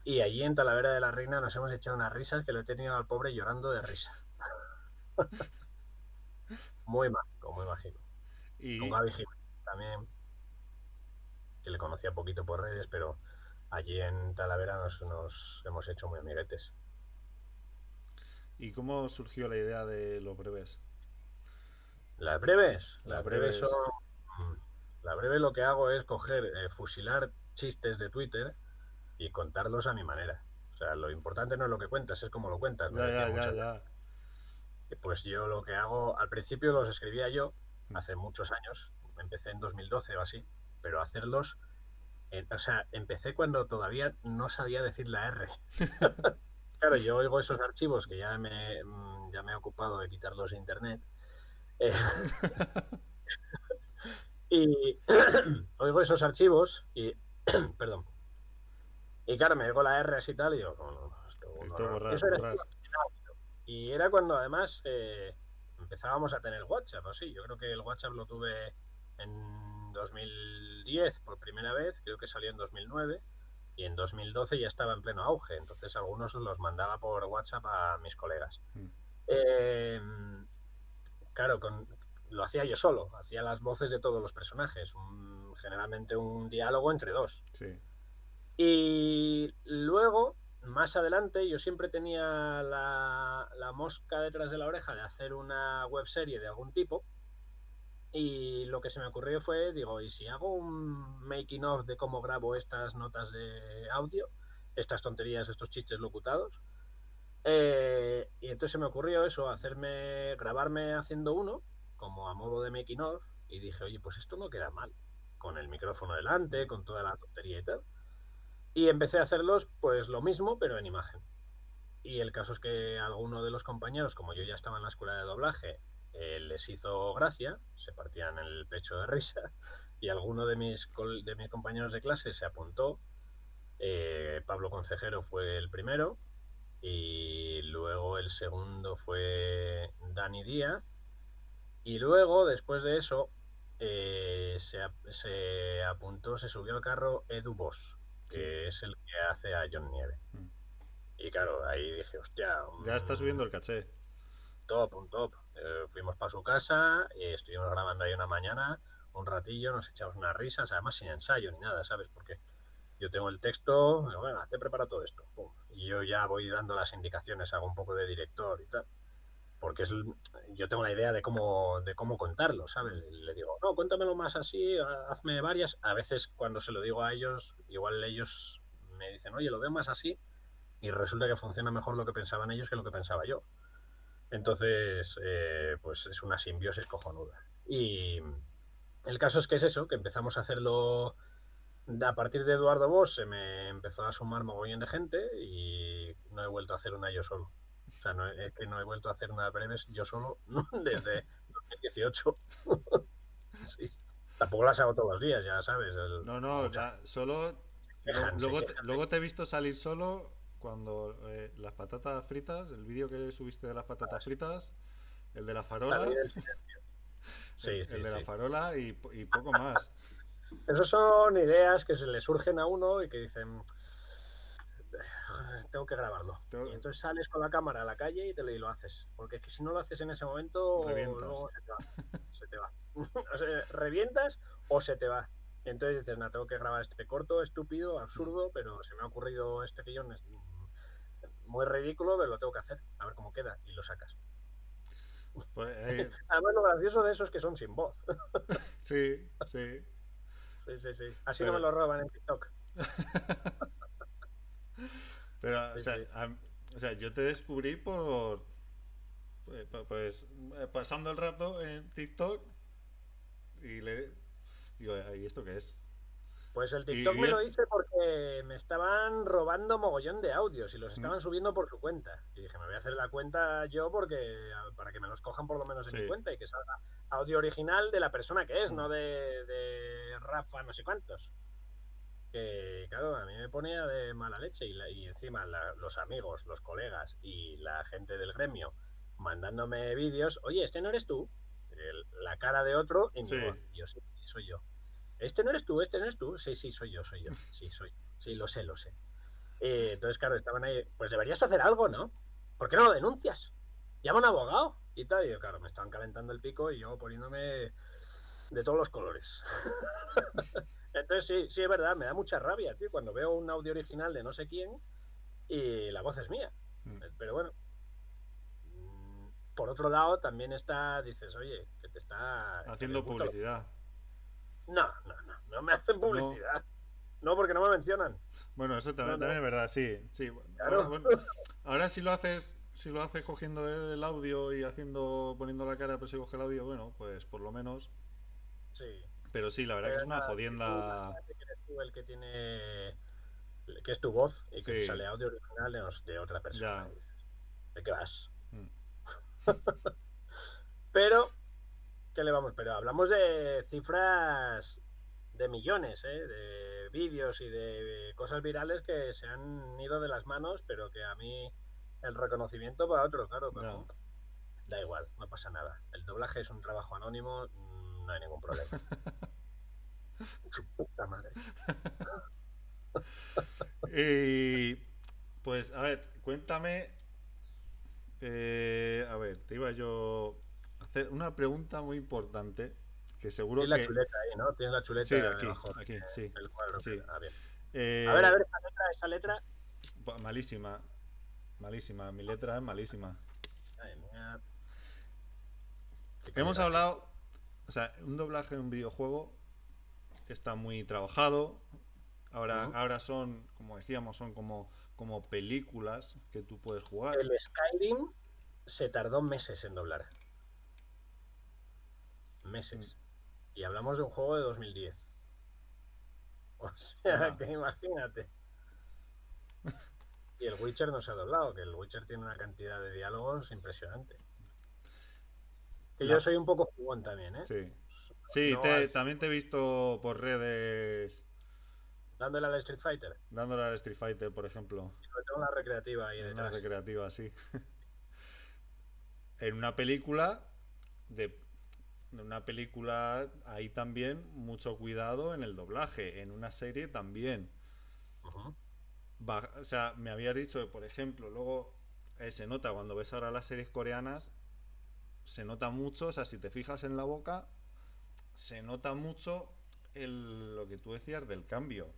y allí en Talavera de la Reina nos hemos echado unas risas que lo he tenido al pobre llorando de risa. Muy mágico, muy mágico. Con y, Gaby Jiménez también, que le conocía poquito por redes, pero allí en Talavera nos hemos hecho muy amiguetes. ¿Y cómo surgió la idea de los breves? Las Las breves son... breves. La breve lo que hago es coger, fusilar chistes de Twitter y contarlos a mi manera. O sea, lo importante no es lo que cuentas, es cómo lo cuentas, me Ya, decía ya, ya, muchas veces. ya. Pues yo lo que hago, al principio los escribía yo, hace muchos años, empecé en 2012 o así, pero hacerlos, o sea, empecé cuando todavía no sabía decir la R. Claro, yo oigo esos archivos que ya me he ocupado de quitarlos de internet. eh, Y oigo esos archivos y, perdón, y claro, me digo la R así y tal, y yo, no, no, esto es un Esto horror. borrar, Eso era borrar. y era cuando además empezábamos a tener WhatsApp, así. Yo creo que el WhatsApp lo tuve en 2010 por primera vez, creo que salió en 2009, y en 2012 ya estaba en pleno auge, entonces algunos los mandaba por WhatsApp a mis colegas. Eh, claro, lo hacía yo solo, hacía las voces de todos los personajes, generalmente un diálogo entre dos. Sí. Y luego, más adelante, yo siempre tenía la mosca detrás de la oreja de hacer una webserie de algún tipo. Y lo que se me ocurrió fue, digo, ¿y si hago un making of de cómo grabo estas notas de audio, estas tonterías, estos chistes locutados? Y entonces se me ocurrió eso, grabarme haciendo uno, como a modo de making of, y dije, oye, pues esto no queda mal, con el micrófono delante, con toda la tontería y tal. Y empecé a hacerlos, pues lo mismo, pero en imagen. Y el caso es que a alguno de los compañeros, como yo ya estaba en la escuela de doblaje, les hizo gracia, se partían el pecho de risa, y alguno de mis compañeros de clase se apuntó. Pablo Concejero fue el primero, y luego el segundo fue Dani Díaz, y luego, después de eso, se apuntó, se subió al carro Edu Boss, Sí. que es el que hace a John Nieve. Y claro, ahí dije, hostia, Ya está subiendo el caché. top, un top. Fuimos para su casa y estuvimos grabando ahí una mañana, un ratillo, nos echamos unas risas, además sin ensayo ni nada, ¿sabes? Porque yo tengo el texto, digo, venga, te prepara todo esto. Pum. Y yo ya voy dando las indicaciones, hago un poco de director y tal. Porque yo tengo la idea de cómo contarlo, ¿sabes? Y le digo, no, cuéntamelo más así, hazme varias. A veces cuando se lo digo a ellos, igual ellos me dicen, oye, lo veo más así, y resulta que funciona mejor lo que pensaban ellos que lo que pensaba yo. Entonces, pues es una simbiosis cojonuda. Y el caso es que es eso, que empezamos a hacerlo a partir de Eduardo Bosch, se me empezó a sumar mogollón de gente y no he vuelto a hacer una yo solo. O sea, es que no he vuelto a hacer unas breves yo solo desde 2018. Sí. Tampoco las hago todos los días, ya sabes. No, no, Muchas solo. se Luego, quejan. luego te he visto salir solo cuando las patatas fritas, el vídeo que subiste de las patatas fritas, el de la La ley farola, del silencio. Sí, el sí, de la sí. farola y poco más. Esas son ideas que se le surgen a uno y que dicen, tengo que grabarlo. Y Te- entonces sales con la cámara a la calle y lo haces. Porque es que si no lo haces en ese momento, Revientas. luego se te va. Se te va. O sea, revientas o se te va. Y entonces dices, no, tengo que grabar este corto, estúpido, absurdo, pero se me ha ocurrido este guión muy ridículo, pero lo tengo que hacer. A ver cómo queda. Y lo sacas. Pues, Además, lo gracioso de eso es que son sin voz. sí, sí. Sí, sí, sí. Así no me Pero, lo roban en TikTok. pero Sí, sí. o sea, yo te descubrí pues, pasando el rato en TikTok y le digo, ¿y esto qué es? Pues el Y TikTok me bien, lo hice porque me estaban robando mogollón de audios y los mm, estaban subiendo por su cuenta. Y dije, me voy a hacer la cuenta yo para que me los cojan por lo menos de mi sí, cuenta y que salga audio original de la persona que es, mm, no de Rafa no sé cuántos. Que claro, a mí me ponía de mala leche y encima los amigos, los colegas y la gente del gremio mandándome vídeos, oye, este no eres tú, la cara de otro y mi sí. voz. Y yo sí, sí, soy yo. Este no eres tú, este no eres tú. Sí, sí, soy yo, soy yo. Sí, soy yo. Sí, lo sé, lo sé. Entonces, claro, estaban ahí. Pues deberías hacer algo, ¿no? ¿Por qué no lo denuncias? Llama a un abogado y tal. Y yo, claro, me estaban calentando el pico y yo poniéndome de todos los colores. Entonces, sí, sí, es verdad, me da mucha rabia, tío, cuando veo un audio original de no sé quién y la voz es mía. Mm. Pero bueno, por otro lado, también dices, oye, que les Haciendo gusta lo. publicidad. No, no, no, no me hacen No, publicidad. No, porque no me mencionan. bueno, eso No, también, no, también es verdad, sí, sí. Ahora, claro. bueno, ahora si lo haces cogiendo el audio y poniendo la cara, pero si coge el audio, bueno, pues por lo menos. Sí. Pero sí, la verdad que es Pero una nada, si tú jodienda. imagínate que eres tú que es tu voz y que te Sí, sale audio original de otra persona. ya. Y dices, ¿de qué vas? Mm. Pero ¿qué le vamos? Pero hablamos de cifras de millones, de vídeos y de cosas virales que se han ido de las manos, pero que a mí el reconocimiento para otro, claro, Ya. pero da igual, no pasa nada. El doblaje es un trabajo anónimo, no hay ningún problema. Su puta madre. Y pues, a ver, cuéntame. A ver, te iba yo a hacer una pregunta muy importante que seguro Tienes la que... chuleta ahí, ¿no? Tienes la Sí, chuleta aquí, debajo aquí, sí, del cuadro. sí. Bien. A Eh, ver, esa letra. malísima, malísima. Mi letra es malísima. Ay, mía, qué Hemos caligrafía. hablado, o sea, un doblaje de un videojuego está muy trabajado. Ujú. Ahora son, como decíamos, son como películas que tú puedes jugar. El Skyrim se tardó meses en doblar. Mm, Meses. Y hablamos de un juego de 2010. O sea, Ya. que imagínate. Y el Witcher no se ha doblado, que el Witcher tiene una cantidad de diálogos impresionante. Que yo La, soy un poco jugón también, ¿eh? sí. Sí, No al también te he visto por redes dándole al Street Fighter. dándole al Street Fighter, por ejemplo, Sobre todo en la recreativa ahí en una detrás. recreativa así. En una película, de, en una película hay también mucho cuidado en el doblaje. En una serie también. Ujú. O sea, me habías dicho que, por ejemplo, luego se nota cuando ves ahora las series coreanas, se nota mucho, o sea, si te fijas en la boca, se nota mucho lo que tú decías del cambio.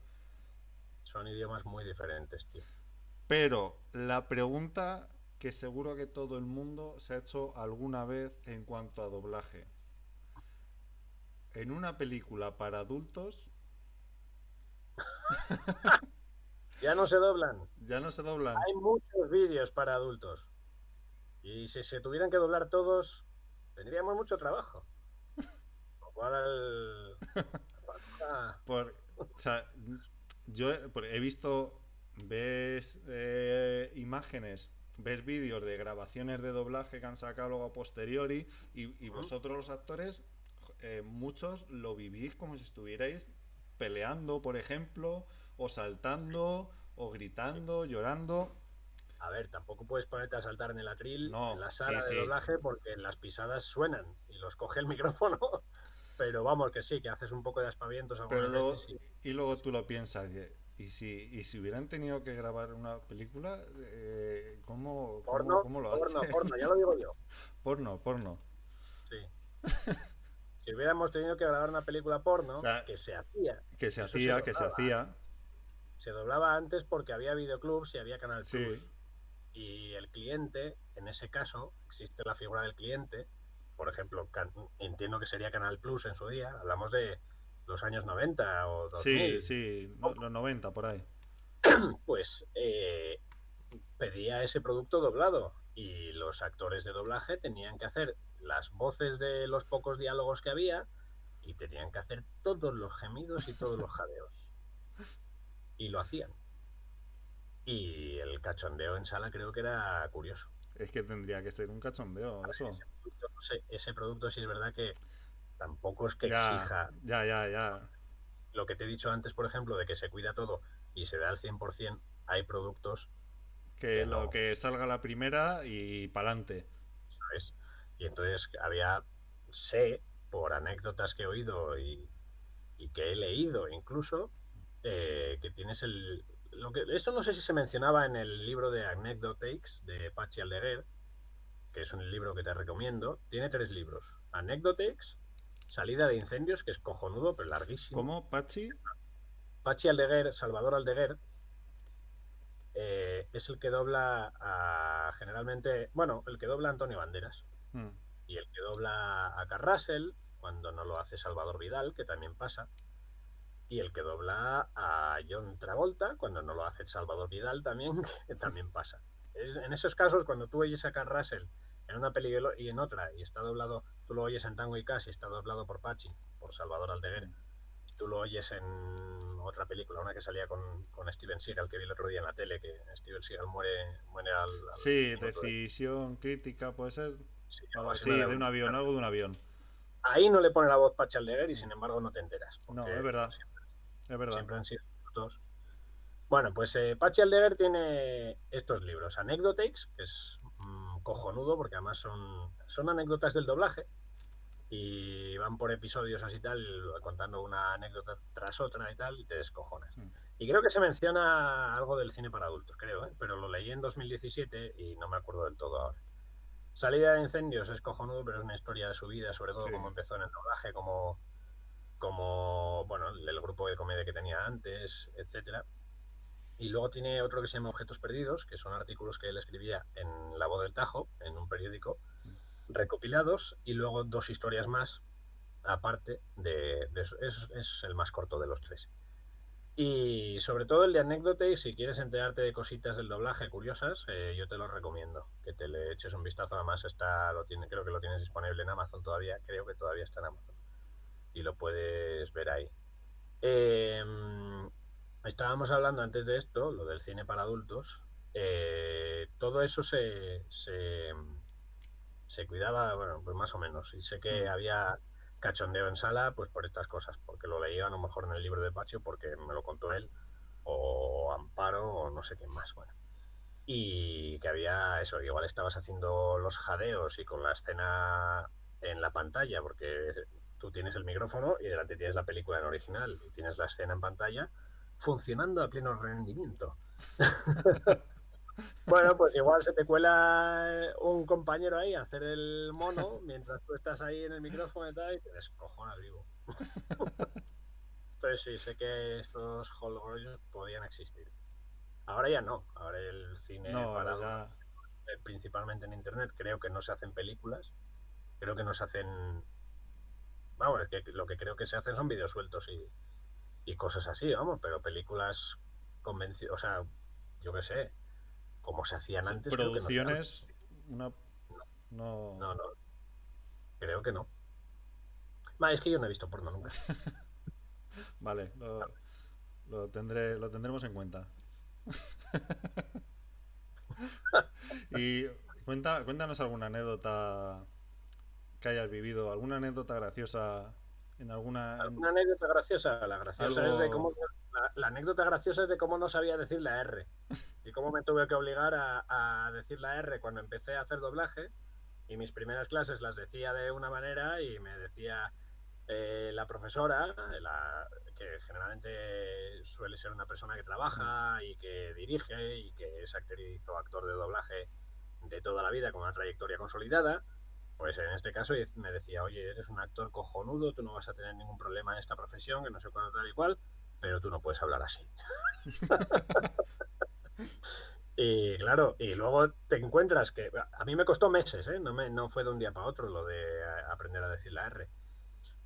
Son idiomas muy diferentes, tío. Pero la pregunta que seguro que todo el mundo se ha hecho alguna vez en cuanto a doblaje. En una película para adultos Ya no se doblan. ya no se doblan. Hay muchos vídeos para adultos. Y si se tuvieran que doblar todos, tendríamos mucho trabajo. Lo cual, ah, O sea, yo he visto, ves imágenes, ves vídeos de grabaciones de doblaje que han sacado luego a posteriori y vosotros los actores, muchos lo vivís como si estuvierais peleando, por ejemplo, o saltando, o sí. gritando, llorando. A ver, tampoco puedes ponerte a saltar en el atril en No, la sí, sala de sí. doblaje porque las pisadas suenan y los coge el micrófono. Pero vamos, que sí, que haces un poco de aspavientos Pero algunas luego, veces y y luego tú lo piensas, y si hubieran tenido que grabar una película, porno, cómo lo porno, hacen? porno, ya lo digo yo. Porno, porno. Sí. Si hubiéramos tenido que grabar una película O porno, sea, que se hacía, que se eso se hacía, que se doblaba. hacía. Se doblaba antes porque había videoclubs y había Canal Sí, Plus. Y el cliente, en ese caso, existe la figura del cliente. Por ejemplo, entiendo que sería Canal Plus en su día. Hablamos de los años 90 o sí, 2000. sí, los 90 por ahí. Pues pedía ese producto doblado y los actores de doblaje tenían que hacer las voces de los pocos diálogos que había y tenían que hacer todos los gemidos y todos los jadeos. Y lo hacían. Y el cachondeo en sala creo que era curioso. Es que tendría que ser un cachondeo, eso. Ese producto sí es verdad que tampoco es que Ya, exija ya, ya, ya. lo que te he dicho antes, por ejemplo, de que se cuida todo y se da al 100%. Hay productos Que que lo no, que salga la primera y pa'lante. ¿sabes? Y entonces sé por anécdotas que he oído y que he leído incluso, que tienes esto no sé si se mencionaba en el libro de Anecdotakes de Patxi Aldeguer, que es un libro que te recomiendo. Tiene 3 libros. Anecdotakes, Salida de incendios, que es cojonudo, pero larguísimo. ¿Cómo, Pachi? Patxi Aldeguer, Salvador Aldeguer, es el que dobla generalmente, bueno, el que dobla a Antonio Banderas Hmm. y el que dobla a Carrasel cuando no lo hace Salvador Vidal, que también pasa, y el que dobla a John Travolta cuando no lo hace Salvador Vidal también, que también pasa. En esos casos, cuando tú oyes a Carrasel en una peli y en otra, y está doblado, tú lo oyes en Tango y Cash y está doblado por Pachi, por Salvador Aldeguer, y tú lo oyes en otra película, una que salía con Steven Seagal, que vi el otro día en la tele, que Steven Seagal muere al Sí, minuto de... decisión crítica, puede ser. Sí, algo Algo así, así, de un avión, algo de un avión. ahí no le pone la voz Patxi Aldeguer y sin embargo no te enteras. No, es verdad. Es verdad. Siempre han sido dos. Bueno, pues Patxi Aldeguer tiene estos libros, Anecdotakes, que es cojonudo porque además son anécdotas del doblaje y van por episodios así tal, contando una anécdota tras otra y tal, y te descojonas. Y creo que se menciona algo del cine para adultos, creo, pero lo leí en 2017 y no me acuerdo del todo ahora. Salida de Incendios es cojonudo, pero es una historia de su vida, sobre todo cómo empezó en el doblaje, como bueno, el grupo de comedia que tenía antes, etcétera. Y luego tiene otro que se llama Objetos Perdidos, que son artículos que él escribía en La Voz del Tajo, en un periódico, recopilados, y luego 2 historias más, aparte de eso. Es el más corto de los 3. Y sobre todo el de anécdota, y si quieres enterarte de cositas del doblaje curiosas, yo te lo recomiendo, que te le eches un vistazo. Además creo que lo tienes disponible en Amazon todavía, creo que todavía está en Amazon. Y lo puedes ver ahí. Estábamos hablando antes de esto, lo del cine para adultos. Todo eso se cuidaba, bueno, pues más o menos. Y sé que había cachondeo en sala, pues por estas cosas, porque lo leía a lo mejor en el libro de Pacho, porque me lo contó él, o Amparo, o no sé quién más, bueno. Y que había eso, igual estabas haciendo los jadeos y con la escena en la pantalla, porque tú tienes el micrófono y delante tienes la película en original y tienes la escena en pantalla funcionando a pleno rendimiento. Bueno, pues igual se te cuela un compañero ahí a hacer el mono mientras tú estás ahí en el micrófono y tal, y te descojonas vivo. Entonces sí, sé que estos hologorrios podían existir. Ahora ya no. Ahora el cine para principalmente en internet, creo que no se hacen películas. Creo que no se hacen... Vamos, es que lo que creo que se hacen son vídeos sueltos y cosas así, vamos, pero películas o sea, yo qué sé, como se hacían antes, producciones, creo que no. No. No, creo que no. Es que yo no he visto porno nunca. Vale, lo tendremos en cuenta. Y cuéntanos alguna anécdota que hayas vivido, alguna anécdota graciosa en alguna... ¿Alguna anécdota graciosa? La graciosa es de cómo... La anécdota graciosa es de cómo no sabía decir la R. Y cómo me tuve que obligar a decir la R cuando empecé a hacer doblaje. Y mis primeras clases las decía de una manera y me decía la profesora, que generalmente suele ser una persona que trabaja y que dirige y que es actor de doblaje de toda la vida con una trayectoria consolidada. Pues en este caso me decía, oye, eres un actor cojonudo, tú no vas a tener ningún problema en esta profesión, que no sé cuándo tal y cual, pero tú no puedes hablar así. Y claro, y luego te encuentras que a mí me costó meses, no fue de un día para otro lo de aprender a decir la R.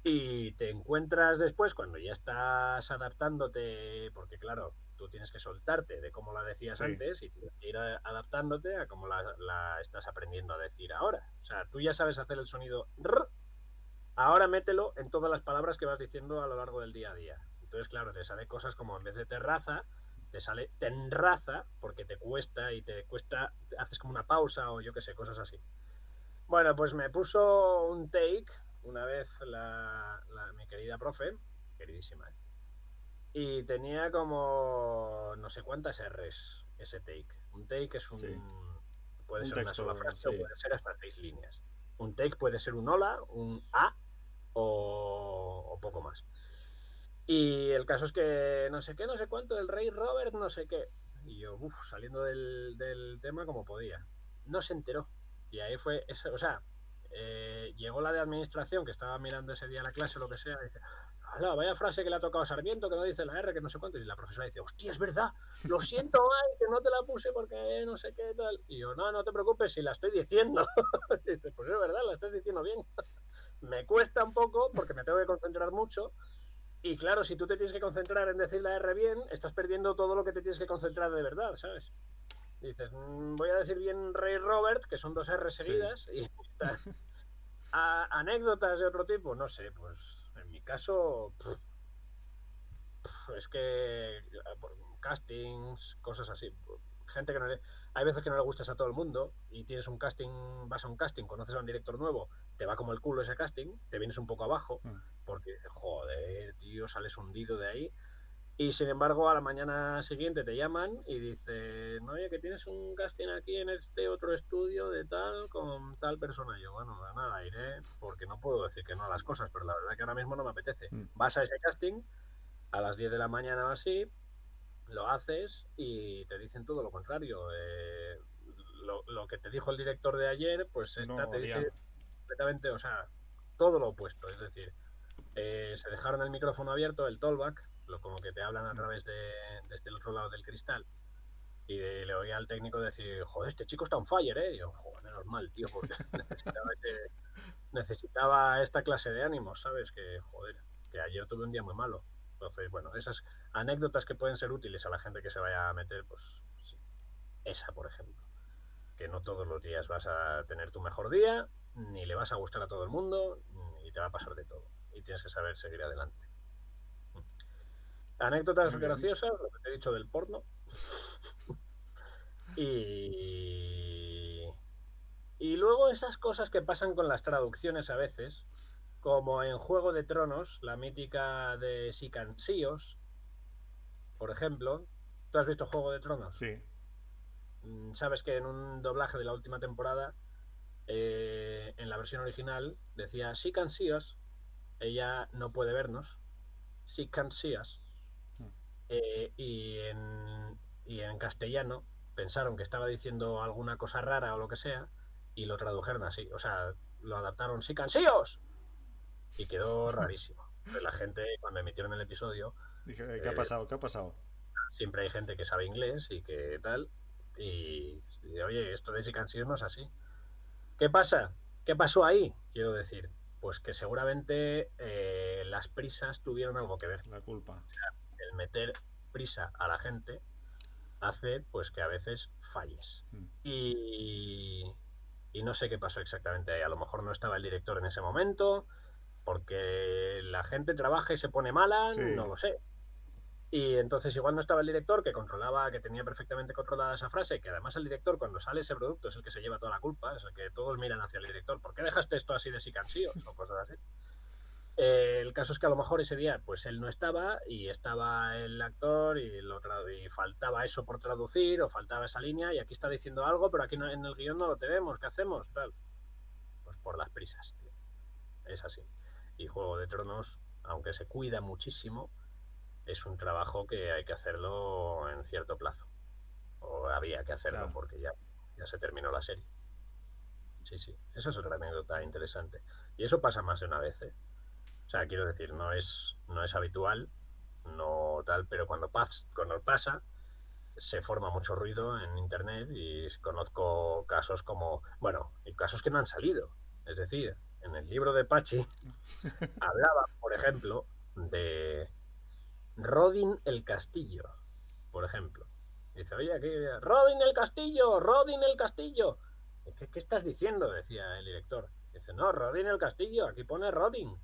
Y te encuentras después, cuando ya estás adaptándote, porque claro, tú tienes que soltarte de cómo la decías antes y tienes que ir adaptándote a cómo la estás aprendiendo a decir ahora. O sea, tú ya sabes hacer el sonido R, ahora mételo en todas las palabras que vas diciendo a lo largo del día a día. Entonces, claro, te sale cosas como en vez de terraza, te sale tenraza, porque te cuesta, haces como una pausa o yo qué sé, cosas así. Bueno, pues me puso un take una vez mi querida profe, queridísima, y tenía como no sé cuántas R's ese take. Un take es puede ser texto, una sola frase o puede ser hasta 6 líneas. Un take puede ser un hola, un a o poco más. Y el caso es que no sé qué, no sé cuánto, el rey Robert, no sé qué. Y yo, saliendo del tema como podía. No se enteró. Y ahí fue, o sea, llegó la de administración que estaba mirando ese día la clase o lo que sea, y dice, ¡hala, vaya frase que le ha tocado a Sarmiento, que no dice la R, que no sé cuánto! Y la profesora dice, ¡hostia, es verdad! Lo siento, ay, que no te la puse porque no sé qué tal. Y yo, no te preocupes, si la estoy diciendo. Y dice, pues es verdad, la estás diciendo bien. Me cuesta un poco porque me tengo que concentrar mucho. Y claro, si tú te tienes que concentrar en decir la R bien, estás perdiendo todo lo que te tienes que concentrar de verdad, ¿sabes? Dices, voy a decir bien Rey Robert, que son 2 R seguidas, y anécdotas de otro tipo, no sé, pues en mi caso, es que castings, cosas así, gente que no le... Hay veces que no le gustas a todo el mundo y tienes un casting, vas a un casting, conoces a un director nuevo, te va como el culo ese casting, te vienes un poco abajo, porque joder, tío, sales hundido de ahí. Y sin embargo, a la mañana siguiente te llaman y dicen, oye, que tienes un casting aquí en este otro estudio de tal, con tal persona. Y yo, bueno, nada, iré, porque no puedo decir que no a las cosas, pero la verdad que ahora mismo no me apetece. Vas a ese casting a las 10 de la mañana o así, lo haces y te dicen todo lo contrario. Lo que te dijo el director de ayer, pues esta No te había. dice completamente, o sea, todo lo opuesto. Es decir, se dejaron el micrófono abierto, el tollback, como que te hablan a través de desde el otro lado del cristal. Y le oía al técnico decir, joder, este chico está on fire, ¿eh? Y yo, joder, menos mal, tío, porque necesitaba esta clase de ánimos, ¿sabes? Que, joder, que ayer tuve un día muy malo. Entonces, bueno, esas anécdotas que pueden ser útiles a la gente que se vaya a meter, pues sí. Esa, por ejemplo. Que no todos los días vas a tener tu mejor día, ni le vas a gustar a todo el mundo, y te va a pasar de todo. Y tienes que saber seguir adelante. Anécdotas Muy bien. graciosas, lo que te he dicho del porno. Y, y luego esas cosas que pasan con las traducciones a veces, como en Juego de Tronos, la mítica de Sicansíos, por ejemplo. ¿Tú has visto Juego de Tronos? Sí. Sabes que en un doblaje de la última temporada, en la versión original, decía Sicansíos, ella no puede vernos, Sicansíos. Y en castellano pensaron que estaba diciendo alguna cosa rara o lo que sea y lo tradujeron así. O sea, lo adaptaron sí cansíos y quedó rarísimo. Entonces, la gente, cuando emitieron el episodio, Dije, ¿qué ha eh, pasado? ¿Qué ha pasado? siempre hay gente que sabe inglés y que tal. Y oye, esto de sí cansíos no es así. ¿Qué pasa? ¿Qué pasó ahí? Quiero decir, pues que seguramente las prisas tuvieron algo que ver. La culpa. El meter prisa a la gente hace pues que a veces falles. Y, y no sé qué pasó exactamente ahí. A lo mejor no estaba el director en ese momento, porque la gente trabaja y se pone mala, Sí. no lo sé. Y entonces igual no estaba el director que controlaba, que tenía perfectamente controlada esa frase, que además el director cuando sale ese producto es el que se lleva toda la culpa, es el que todos miran hacia el director. ¿Por qué dejaste esto así de sicansíos? O cosas así. El caso es que a lo mejor ese día pues él no estaba y estaba el actor y faltaba eso por traducir o faltaba esa línea y aquí está diciendo algo, pero aquí no, en el guión no lo tenemos, ¿qué hacemos? Tal. Pues por las prisas, tío. Es así. Y Juego de Tronos, aunque se cuida muchísimo, es un trabajo que hay que hacerlo en cierto plazo. O había que hacerlo Ya. porque ya se terminó la serie. Sí, sí. Esa es otra anécdota interesante. Y eso pasa más de una vez, ¿eh? O sea, quiero decir, no es habitual, no tal, pero cuando pasa, se forma mucho ruido en internet y conozco casos como, bueno, y casos que no han salido. Es decir, en el libro de Pachi hablaba, por ejemplo, de Rodin el Castillo, por ejemplo. Dice, oye, aquí, Rodin el Castillo, Rodin el Castillo. ¿Qué estás diciendo? Decía el director. Dice, no, Rodin el Castillo, aquí pone Rodin.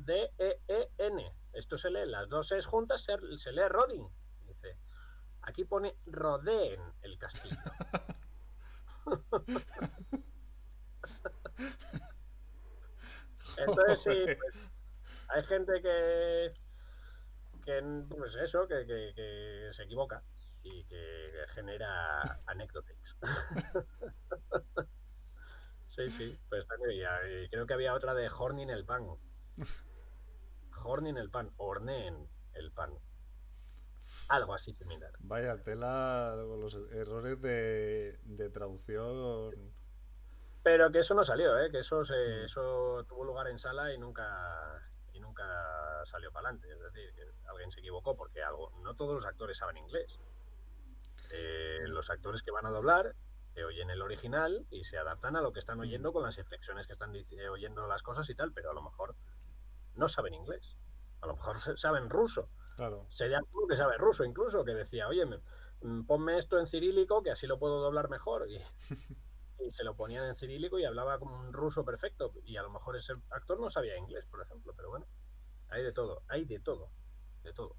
R-O-D-E-E-N. Esto se lee, las dos es juntas, se lee Rodin. Dice, aquí pone Rodeen el castillo. Entonces sí, Joder. pues hay gente que pues eso, que se equivoca y que genera anécdotas. Sí, sí, pues y creo que había otra de Hornin el pan. Hornin el pan, Horneen el pan. Algo así similar. Vaya tela con los errores de traducción. Pero que eso no salió, ¿eh? Que eso tuvo lugar en sala y nunca salió para adelante. Es decir, que alguien se equivocó porque no todos los actores saben inglés. Los actores que van a doblar oyen el original y se adaptan a lo que están oyendo con las inflexiones que están oyendo las cosas y tal, pero a lo mejor no saben inglés. A lo mejor saben ruso. Claro. Sería alguno que sabe ruso incluso, que decía, oye, ponme esto en cirílico que así lo puedo doblar mejor. Y se lo ponían en cirílico y hablaba como un ruso perfecto. Y a lo mejor ese actor no sabía inglés, por ejemplo, pero bueno, hay de todo, de todo.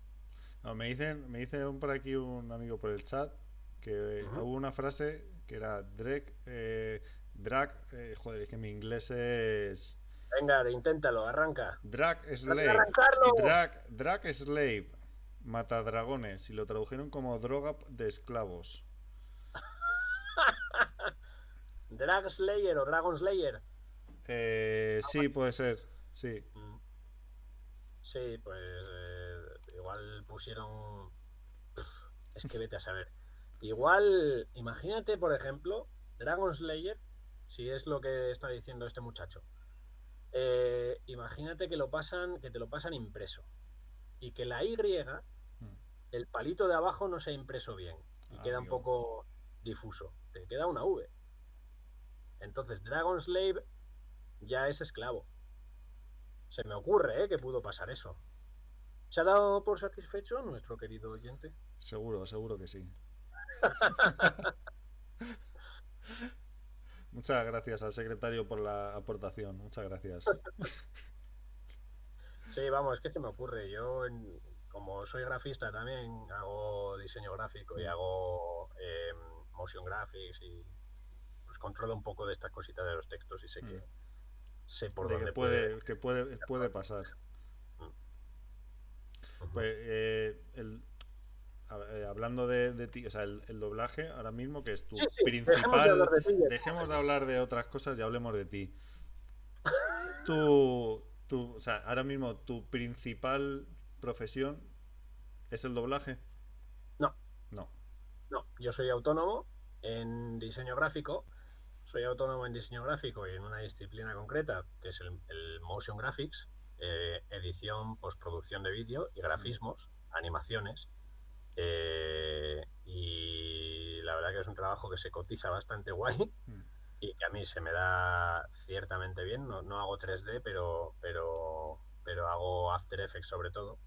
No, me dicen por aquí un amigo por el chat que Ujú. hubo una frase que era joder, es que mi inglés es Venga, inténtalo, arranca. drag ¡No quiero slave, arrancarlo! drag slave, matadragones, y lo tradujeron como droga de esclavos. Drag Slayer o Dragon Slayer. Sí, puede ser, sí. Mm, sí, pues igual pusieron. Es que vete a saber. Igual, imagínate, por ejemplo, Dragon Slayer, si es lo que está diciendo este muchacho. Imagínate que te lo pasan impreso y que la Y, Mm, el palito de abajo no se ha impreso bien y queda un amigo, poco difuso. Te queda una V. Entonces, Dragon Slave ya es esclavo. Se me ocurre, que pudo pasar eso. ¿Se ha dado por satisfecho nuestro querido oyente? seguro que sí. Muchas gracias al secretario por la aportación, muchas gracias. Sí, vamos, es que se me ocurre. Como soy grafista también, hago diseño gráfico y Mm, hago motion graphics y pues controlo un poco de estas cositas de los textos y mm. sé por De que dónde puede. puede pasar. Mm, ujú. Pues hablando de ti, o sea, el doblaje ahora mismo que es Sí, tu sí, dejemos de hablar principal, de ti y dejemos de hablar de otras cosas y hablemos de ti. O sea, ahora mismo tu principal profesión es el doblaje. No, No. no, yo soy autónomo en diseño gráfico. Soy autónomo en diseño gráfico y en una disciplina concreta, que es el motion graphics, edición, postproducción de vídeo y Mm, grafismos, animaciones. Y la verdad que es un trabajo que se cotiza bastante guay mm. y que a mí se me da ciertamente bien. No, no hago 3D, pero hago After Effects sobre todo.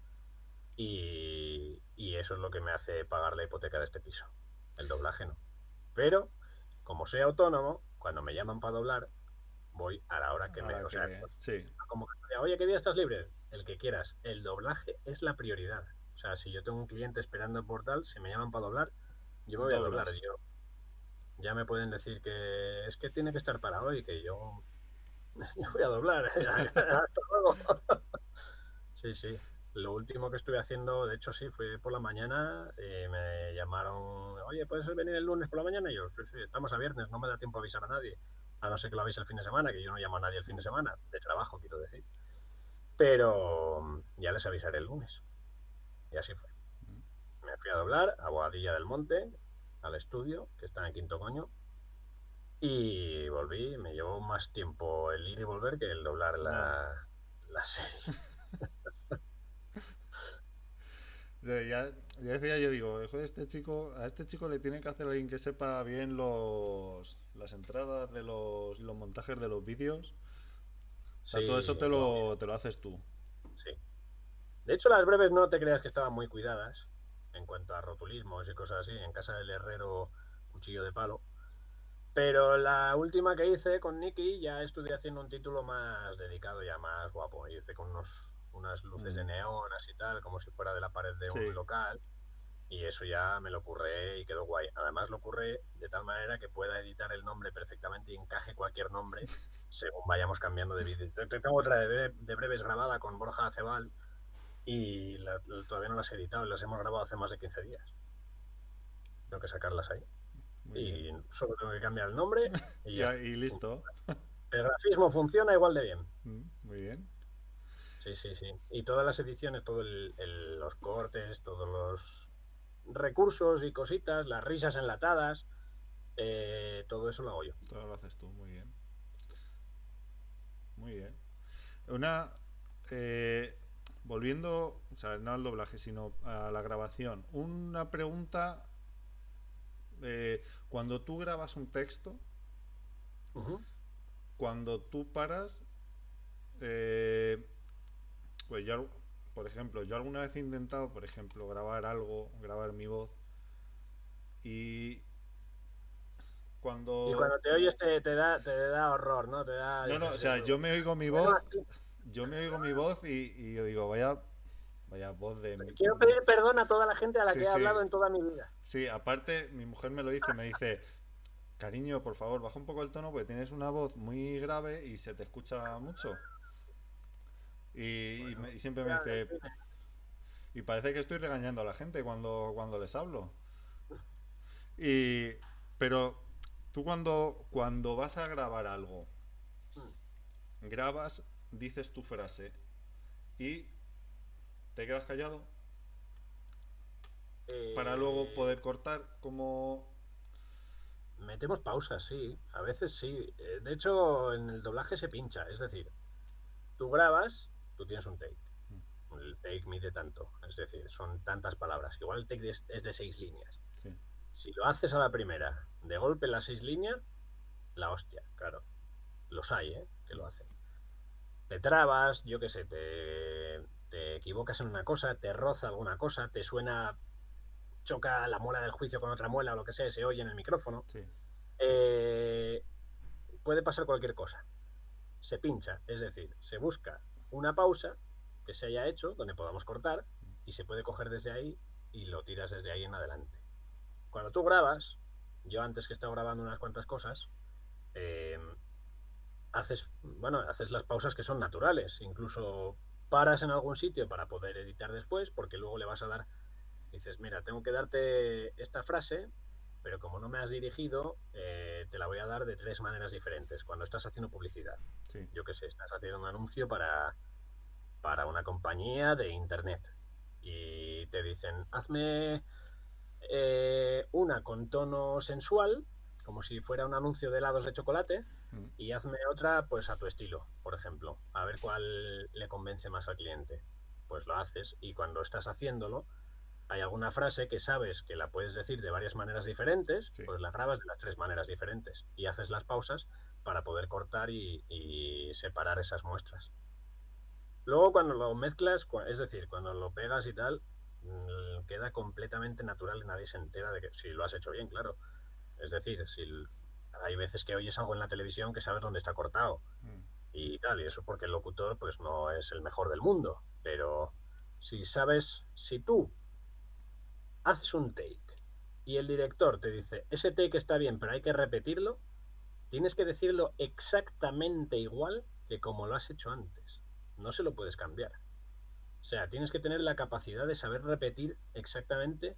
Y eso es lo que me hace pagar la hipoteca de este piso. El doblaje no. Pero, como soy autónomo, cuando me llaman para doblar, voy a la hora que me. Ahora O sea, que sí, como que, oye, ¿qué día estás libre? El que quieras. El doblaje es la prioridad. O sea, si yo tengo un cliente esperando por tal, si me llaman para doblar, yo me voy a doblar. doblas. Ya me pueden decir que es que tiene que estar para hoy, que yo voy a doblar. Hasta luego. Sí, sí. Lo último que estuve haciendo, de hecho, sí, fue por la mañana. Me llamaron, oye, ¿puedes venir el lunes por la mañana? Y yo, sí, sí, estamos a viernes, no me da tiempo a avisar a nadie. A no ser que lo avise el fin de semana, que yo no llamo a nadie el fin de Mm, semana, de trabajo, quiero decir. Pero ya les avisaré el lunes. Y así fue. mm. Me fui a doblar a Boadilla del Monte, al estudio, que está en Quinto Coño, y volví. Me llevó más tiempo el ir y volver que el doblar Ah, la serie. ya decía yo, digo, joder, a este chico le tiene que hacer alguien que sepa bien las entradas y los montajes de los vídeos. O sea, todo eso Sí, no, te lo haces tú. sí. De hecho, las breves no te creas que estaban muy cuidadas en cuanto a rotulismos y cosas así. En casa del herrero, cuchillo de palo. Pero la última que hice con Nicky ya estuve haciendo un título más dedicado, ya más guapo. Hice con unas luces de Mm, neón, así tal, como si fuera de la pared de un sí, local. Y eso ya me lo curré y quedó guay. Además lo curré de tal manera que pueda editar el nombre perfectamente y encaje cualquier nombre según vayamos cambiando de vídeo. Tengo otra de breves grabada con Borja Acebal y todavía no las he editado, las hemos grabado hace más de 15 días. Tengo que sacarlas ahí. muy bien. Y solo tengo que cambiar el nombre y ya está. Y listo. El grafismo funciona igual de bien. Muy bien. Sí, sí, sí. Y todas las ediciones, todos los cortes, todos los recursos y cositas, las risas enlatadas, todo eso lo hago yo. Todo lo haces tú, muy bien. Muy bien. Una. eh, Volviendo, o sea, no al doblaje, sino a la grabación. Una pregunta. Cuando tú grabas un texto, Ujú. cuando tú paras, eh, pues yo, por ejemplo, yo alguna vez he intentado, por ejemplo, grabar algo, grabar mi voz, y Y cuando... cuando te oyes te da horror, ¿no? Te da, No, no, dices, o sea, bueno, yo me oigo mi voz y yo digo, vaya, Vaya voz de... Quiero pedir perdón a toda la gente a la Sí, que he sí, hablado en toda mi vida. sí, aparte mi mujer me lo dice, me dice, cariño, por favor, baja un poco el tono porque tienes una voz muy grave y se te escucha mucho. Bueno, Y siempre me ya, en dice, fin, y parece que estoy regañando a la gente cuando les hablo. Y, pero tú cuando vas a grabar algo, grabas, dices tu frase y te quedas callado para luego eh, poder cortar como... metemos pausas, sí. A veces sí. De hecho, en el doblaje se pincha. Es decir, tú grabas, tú tienes un take. El take mide tanto. Es decir, son tantas palabras. Igual el take es de 6 líneas. Sí, Si lo haces a la primera, de golpe las 6 líneas, la hostia, claro. Los hay, ¿eh? Que lo hacen. Te trabas, yo qué sé, te equivocas en una cosa, te roza alguna cosa, te suena, choca la muela del juicio con otra muela o lo que sea, se oye en el micrófono. sí, Eh, puede pasar cualquier cosa. Se pincha, es decir, se busca una pausa que se haya hecho donde podamos cortar y se puede coger desde ahí y lo tiras desde ahí en adelante. Cuando tú grabas, yo antes que he estado grabando unas cuantas cosas, eh, haces las pausas que son naturales, incluso paras en algún sitio para poder editar después, porque luego le vas a dar, dices, mira, tengo que darte esta frase, pero como no me has dirigido, te la voy a dar de 3 maneras diferentes. Cuando estás haciendo publicidad, sí, yo qué sé, estás haciendo un anuncio para una compañía de internet y te dicen, hazme una con tono sensual, como si fuera un anuncio de helados de chocolate, y hazme otra pues a tu estilo, por ejemplo, a ver cuál le convence más al cliente. Pues lo haces y cuando estás haciéndolo, hay alguna frase que sabes que la puedes decir de varias maneras diferentes, sí. pues la grabas de las 3 maneras diferentes y haces las pausas para poder cortar y separar esas muestras. Luego cuando lo mezclas, es decir, cuando lo pegas y tal, queda completamente natural y nadie se entera de que si lo has hecho bien, claro. Es decir, si hay veces que oyes algo en la televisión que sabes dónde está cortado y tal, y eso porque el locutor pues no es el mejor del mundo, pero si tú haces un take y el director te dice, ese take está bien, pero hay que repetirlo, tienes que decirlo exactamente igual que como lo has hecho antes. No se lo puedes cambiar. O sea, tienes que tener la capacidad de saber repetir exactamente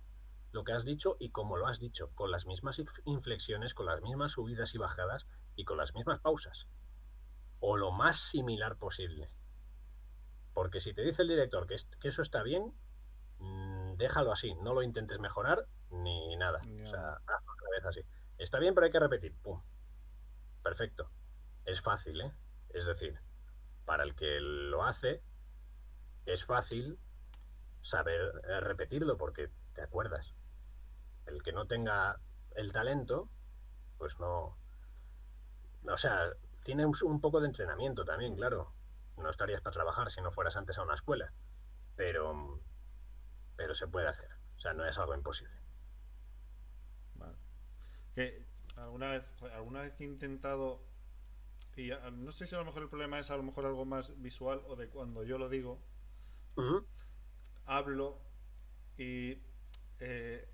lo que has dicho y cómo lo has dicho, con las mismas inflexiones, con las mismas subidas y bajadas y con las mismas pausas, o lo más similar posible. Porque si te dice el director que eso está bien, déjalo así, no lo intentes mejorar ni nada. O sea, Ya. hazlo otra vez así. Está bien, pero hay que repetir. Pum, perfecto. Es fácil, ¿eh? Es decir, para el que lo hace, es fácil saber repetirlo porque te acuerdas. El que no tenga el talento, pues no. O sea, tiene un poco de entrenamiento también, claro. No estarías para trabajar si no fueras antes a una escuela, pero, pero se puede hacer. O sea, no es algo imposible. Vale. Que alguna vez que he intentado, y no sé si a lo mejor el problema es a lo mejor algo más visual o de cuando yo lo digo, Uh -huh. hablo y eh,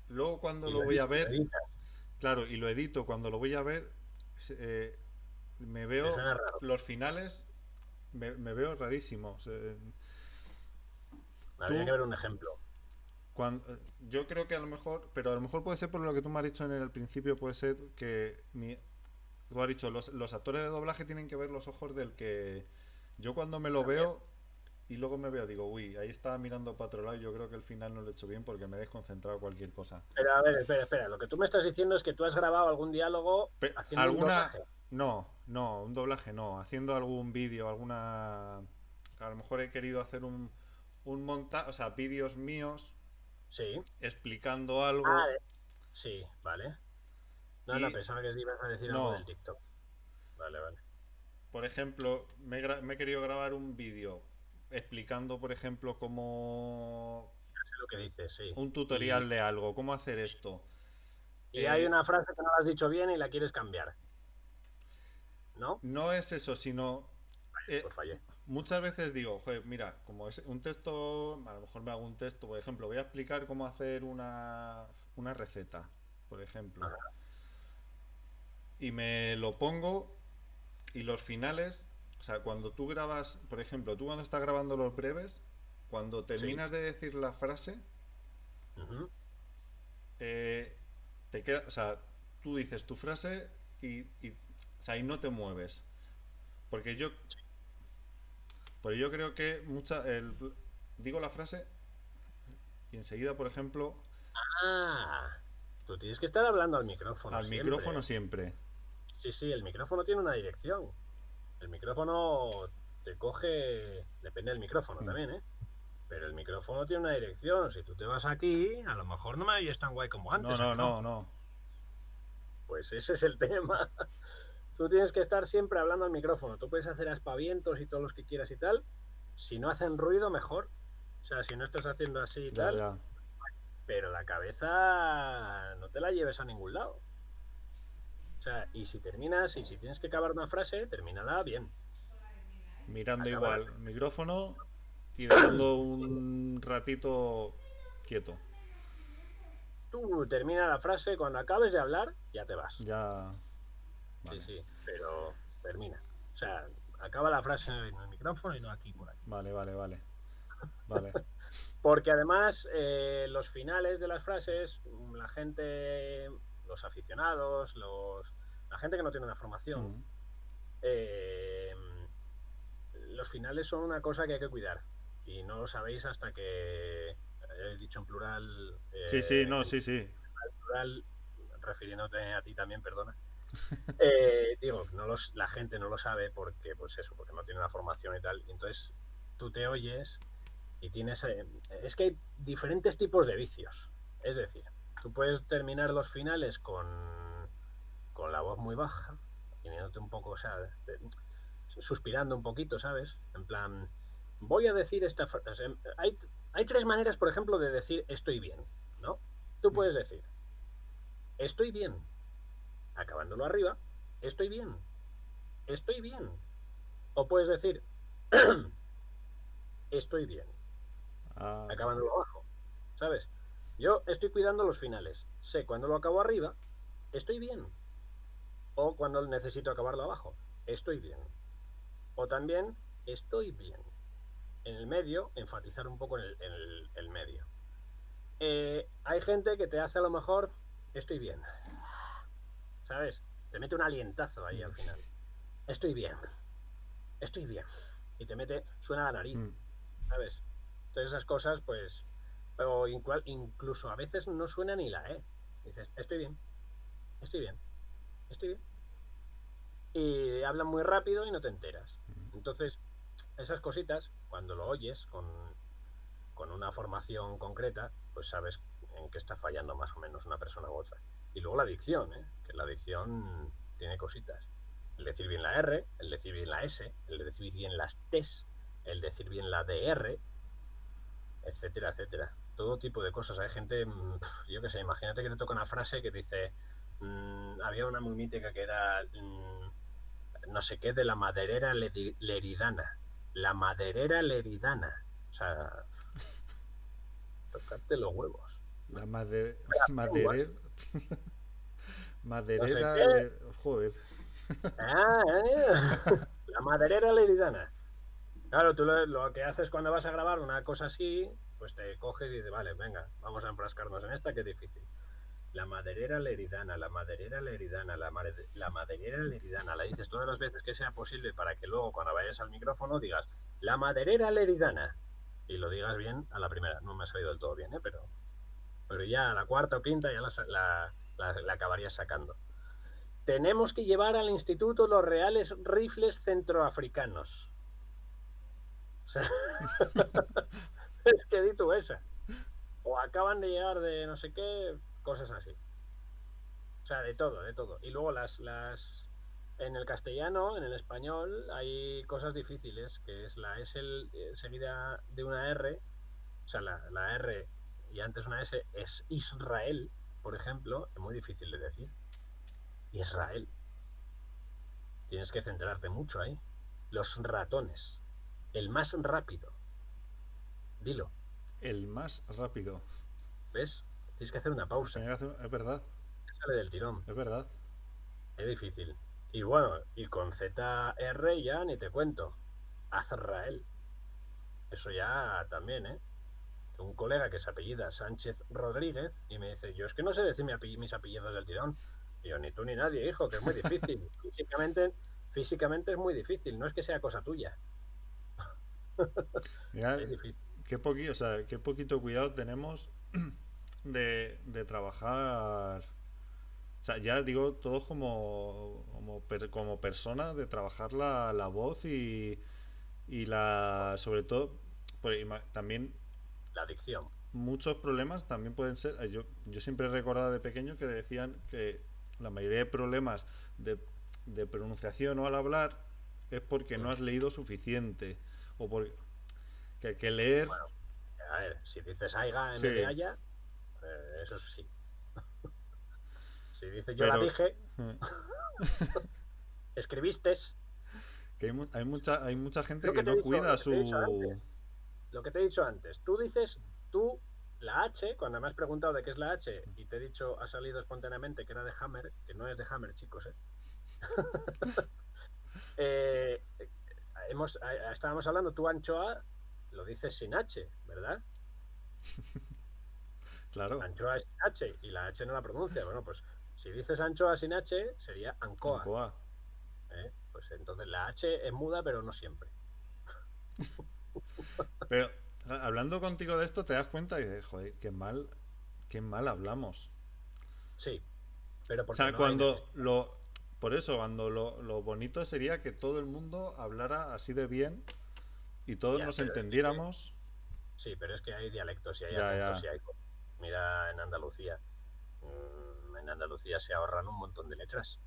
luego cuando Y lo lo voy a lo ver, editas, claro, y lo edito, cuando lo voy a ver, me te veo suena raro. los finales, me veo rarísimo. Habría que Tú, ver un ejemplo. yo creo que a lo mejor, pero a lo mejor puede ser por lo que tú me has dicho en el principio, puede ser que tú has dicho, los actores de doblaje tienen que ver los ojos del que yo cuando me lo También. veo y luego me veo, digo, uy, ahí estaba mirando para otro lado y yo creo que el final no lo he hecho bien porque me he desconcentrado cualquier cosa. Pero a ver, espera, espera. Lo que tú me estás diciendo es que tú has grabado algún diálogo haciendo un ¿Alguna? doblaje. No, no, un doblaje no. Haciendo algún vídeo, alguna... A lo mejor he querido hacer un montaje, o sea, vídeos míos Sí. explicando Ah, algo sí, vale. No, no, y pensaba que ibas a decir algo del no. TikTok. Vale, vale. Por ejemplo, me he querido grabar un vídeo explicando, por ejemplo, cómo Ya sé lo que dices, sí. un Y, tutorial de algo, cómo hacer esto. y hay Eh, una frase que no la has dicho bien y la quieres cambiar, ¿no? no es eso, sino... Vaya, eh, pues fallé. muchas veces digo, joder, mira, como es un texto, a lo mejor me hago un texto, por ejemplo, voy a explicar cómo hacer una receta, por ejemplo, Ajá, y me lo pongo y los finales, o sea, cuando tú grabas, por ejemplo, tú cuando estás grabando los breves, cuando sí. terminas de decir la frase, Ujú. eh, te queda, o sea, tú dices tu frase y, o sea, y no te mueves. Porque yo, porque yo creo que digo la frase y enseguida, por ejemplo, Ah, tú tienes que estar hablando al micrófono al siempre. micrófono siempre. Sí, sí, el micrófono tiene una dirección. El micrófono te coge, depende del micrófono Mm. también, ¿eh? Pero el micrófono tiene una dirección. Si tú te vas aquí, a lo mejor no me oyes tan guay como No, antes, ¿a no, que no? no, no. Pues ese es el tema. Tú tienes que estar siempre hablando al micrófono. Tú puedes hacer aspavientos y todos los que quieras y tal. Si no hacen ruido, mejor. O sea, si no estás haciendo así y Ya, tal, ya. pero la cabeza no te la lleves a ningún lado. O sea, y si terminas, y si tienes que acabar una frase, termínala bien. Mirando Acábala. igual micrófono y dejando un ratito quieto. Tú termina la frase, cuando acabes de hablar, ya te vas. Ya. Sí, Vale, sí, pero termina. O sea, acaba la frase en el micrófono y no aquí por aquí. vale, vale, vale. Vale. Porque además, los finales de las frases, la gente, los aficionados, la gente que no tiene una formación, Mm. eh, los finales son una cosa que hay que cuidar. Y no lo sabéis hasta que he dicho en plural, Sí, sí, no, sí, sí. plural, refiriéndote a ti también, perdona. Digo, la gente no lo sabe porque, pues eso, porque no tiene la formación y tal. Y entonces tú te oyes y tienes. Es que hay diferentes tipos de vicios. Es decir, tú puedes terminar los finales con la voz muy baja, viniéndote un poco, o sea, suspirando un poquito, ¿sabes? En plan, voy a decir esta frase. Hay tres maneras, por ejemplo, de decir estoy bien, ¿no? Tú Mm. puedes decir estoy bien, acabándolo arriba, estoy bien, estoy bien. O puedes decir estoy bien, Ah, acabándolo abajo, ¿sabes? Yo estoy cuidando los finales. Sé cuando lo acabo arriba, estoy bien. O cuando necesito acabarlo abajo, estoy bien. O también estoy bien. En el medio, enfatizar un poco en el medio. Hay gente que te hace a lo mejor, estoy bien, ¿sabes? Te mete un alientazo ahí al final. Estoy bien, estoy bien. Y te mete, suena la nariz, mm. ¿sabes? Entonces esas cosas, pues, o incluso a veces no suena ni la E. Dices, estoy bien, estoy bien, estoy bien. Y hablan muy rápido y no te enteras. Entonces, esas cositas, cuando lo oyes con una formación concreta, pues sabes en qué está fallando más o menos una persona u otra. Y luego la dicción, ¿eh? Que la dicción tiene cositas. El decir bien la R, el decir bien la S, el decir bien las T's, el decir bien la DR, etcétera, etcétera. Todo tipo de cosas. Hay gente, yo qué sé, imagínate que te toca una frase que dice, había una muy mítica que era, no sé qué, de la maderera leridana. La maderera leridana. O sea, tocarte los huevos. La Lenguas, no sé maderera, qué. joder. La maderera leridana. Claro, tú lo que haces cuando vas a grabar una cosa así, pues te coges y dices, vale, venga, vamos a enfrascarnos en esta que es difícil. La maderera leridana, la maderera leridana, la maderera leridana. La dices todas las veces que sea posible para que luego cuando vayas al micrófono digas, la maderera leridana. Y lo digas bien a la primera. No me ha salido del todo bien, ¿eh? Pero ya a la cuarta o quinta ya la acabarías sacando. Tenemos que llevar al instituto los reales rifles centroafricanos. O sea, es que di tú esa. O acaban de llegar de no sé qué, cosas así. O sea, de todo, de todo. Y luego en el castellano, en el español, hay cosas difíciles, que es la S seguida de una R, o sea, la R y antes una S es Israel, por ejemplo, es muy difícil de decir. Israel. Tienes que centrarte mucho ahí. Los ratones. El más rápido. Dilo. El más rápido. ¿Ves? Tienes que hacer una pausa. Es verdad, Sale del tirón. es verdad. Es difícil. Y bueno, y con ZR ya ni te cuento. Azrael. Eso ya también, ¿eh? Un colega que se apellida Sánchez Rodríguez y me dice, yo es que no sé decir mis apellidos del tirón. Y yo, ni tú ni nadie, hijo, que es muy difícil. Físicamente es muy difícil, no es que sea cosa tuya. Mira, Es difícil. o sea, qué poquito cuidado tenemos de trabajar. O sea, ya digo, todos como personas, de trabajar la voz y sobre todo, también La adicción. muchos problemas también pueden ser, yo siempre he recordado de pequeño que decían que la mayoría de problemas de, de pronunciación o al hablar es porque no Mm. has leído suficiente o porque que hay que leer, Bueno, a ver, si dices aiga en vez de sí, haya, eso sí. Si dices yo la pero dije, escribiste, que hay mucha gente lo que que te he no dicho, cuida lo que te he dicho su... antes. Lo que te he dicho antes, tú dices, tú, la H, cuando me has preguntado de qué es la H y te he dicho, ha salido espontáneamente que era de Hammer, que no es de Hammer, chicos, ¿eh? Eh, estábamos hablando, tú anchoa lo dices sin H, ¿verdad? Claro, Anchoa es sin H y la H no la pronuncia. Bueno, pues si dices anchoa sin H sería ancoa, Ancoa. ¿eh? Pues entonces la H es muda, pero no siempre. Pero hablando contigo de esto te das cuenta y dices, joder, qué mal hablamos. Sí, pero O porque sea, no hay necesidad. por eso, cuando lo bonito sería que todo el mundo hablara así de bien y todos Ya, nos pero es que, entendiéramos. sí, pero es que hay dialectos y hay Ya, acentos ya, y hay... Mira en Andalucía. En Andalucía se ahorran un montón de letras,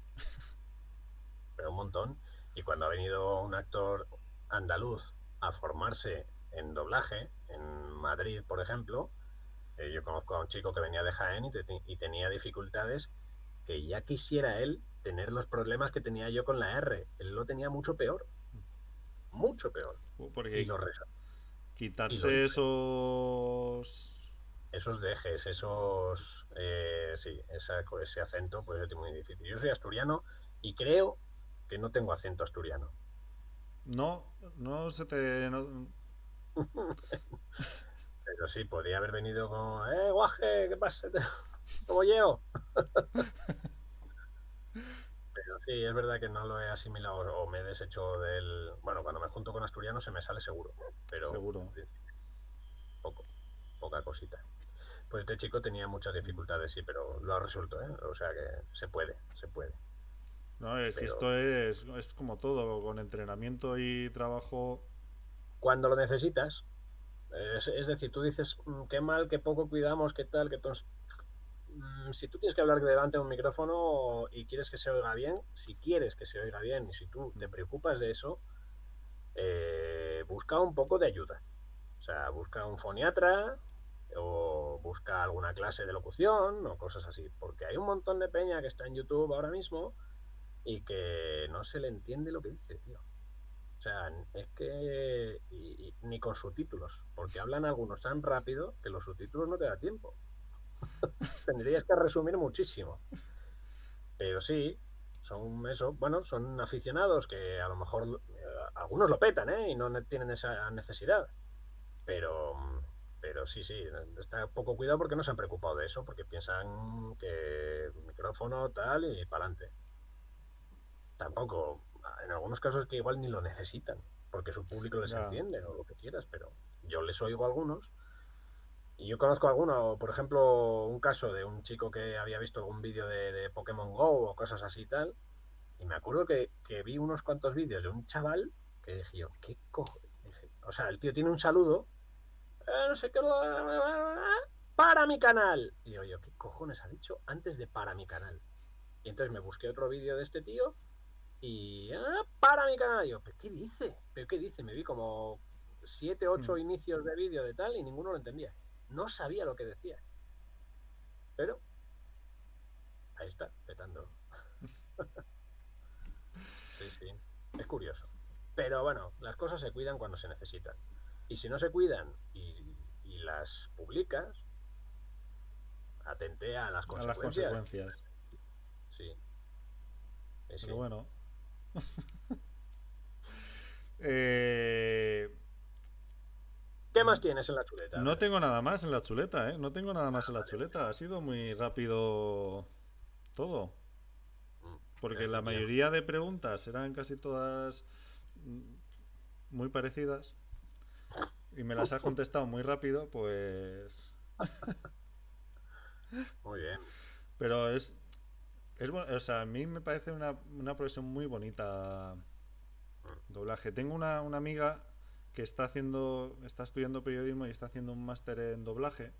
pero un montón. Y cuando ha venido un actor andaluz a formarse en doblaje, en Madrid, por ejemplo, yo conozco a un chico que venía de Jaén y tenía dificultades que ya quisiera él tener los problemas que tenía yo con la R. Él lo tenía mucho peor. Y porque lo, y lo quitarse hizo. esos... Esos dejes, sí, ese acento puede ser muy difícil. Yo soy asturiano y creo que no tengo acento asturiano. No, no se te... Pero sí, podría haber venido con, guaje, ¿qué pasa? ¿Cómo llevo? Pero sí, es verdad que no lo he asimilado o me he deshecho del... Bueno, cuando me junto con asturiano se me sale seguro, pero en Seguro. principio poco, poca cosita. Pues este chico tenía muchas Mm. dificultades, sí, pero lo ha resuelto, ¿eh? O sea que se puede. No, si Pero esto es como todo, con entrenamiento y trabajo... cuando lo necesitas, es decir, tú dices, qué mal, qué poco cuidamos, qué tal, qué tal. Si tú tienes que hablar delante de un micrófono y quieres que se oiga bien, si quieres que se oiga bien y si tú te Mm. preocupas de eso, busca un poco de ayuda. O sea, busca un foniatra o busca alguna clase de locución o cosas así. Porque hay un montón de peña que está en YouTube ahora mismo y que no se le entiende lo que dice, tío. O sea, es que ni con subtítulos, porque hablan algunos tan rápido que los subtítulos no te da tiempo. Tendrías que resumir muchísimo. Pero sí, son eso, bueno, son aficionados que a lo mejor algunos lo petan, ¿eh? Y no tienen esa necesidad. Pero, pero sí, sí, está poco cuidado porque no se han preocupado de eso, porque piensan que micrófono tal y para adelante. Tampoco, en algunos casos que igual ni lo necesitan, porque su público les Ya, entiende o lo que quieras, pero yo les oigo a algunos y yo conozco a alguno, por ejemplo, un caso de un chico que había visto algún vídeo de Pokémon Go o cosas así y tal, y me acuerdo que vi unos cuantos vídeos de un chaval que dije yo, ¿qué cojones? O sea, el tío tiene un saludo, no sé qué, para mi canal. Y digo yo, ¿qué cojones ha dicho antes de para mi canal? Y entonces me busqué otro vídeo de este tío y para mi canal. Y yo, ¿pero qué dice? ¿Pero qué dice? Me vi como 7, 8 inicios de vídeo de tal y ninguno lo entendía. No sabía lo que decía. Pero ahí está, petando. Sí, sí. Es curioso. Pero bueno, las cosas se cuidan cuando se necesitan. Y si no se cuidan y las publicas, atente a las A las consecuencias. consecuencias. Sí, sí, Pero sí. bueno. Eh, ¿Qué más tienes en la chuleta? A no ver. tengo nada más en la chuleta, ¿eh? No tengo nada más en la chuleta. Ha sido muy rápido todo. Porque Eres la un tío. mayoría de preguntas eran casi todas muy parecidas. Y me las has contestado muy rápido, pues... Muy bien. Pero o sea, a mí me parece una profesión muy bonita, doblaje. Tengo una amiga que está estudiando periodismo y está haciendo un máster en doblaje.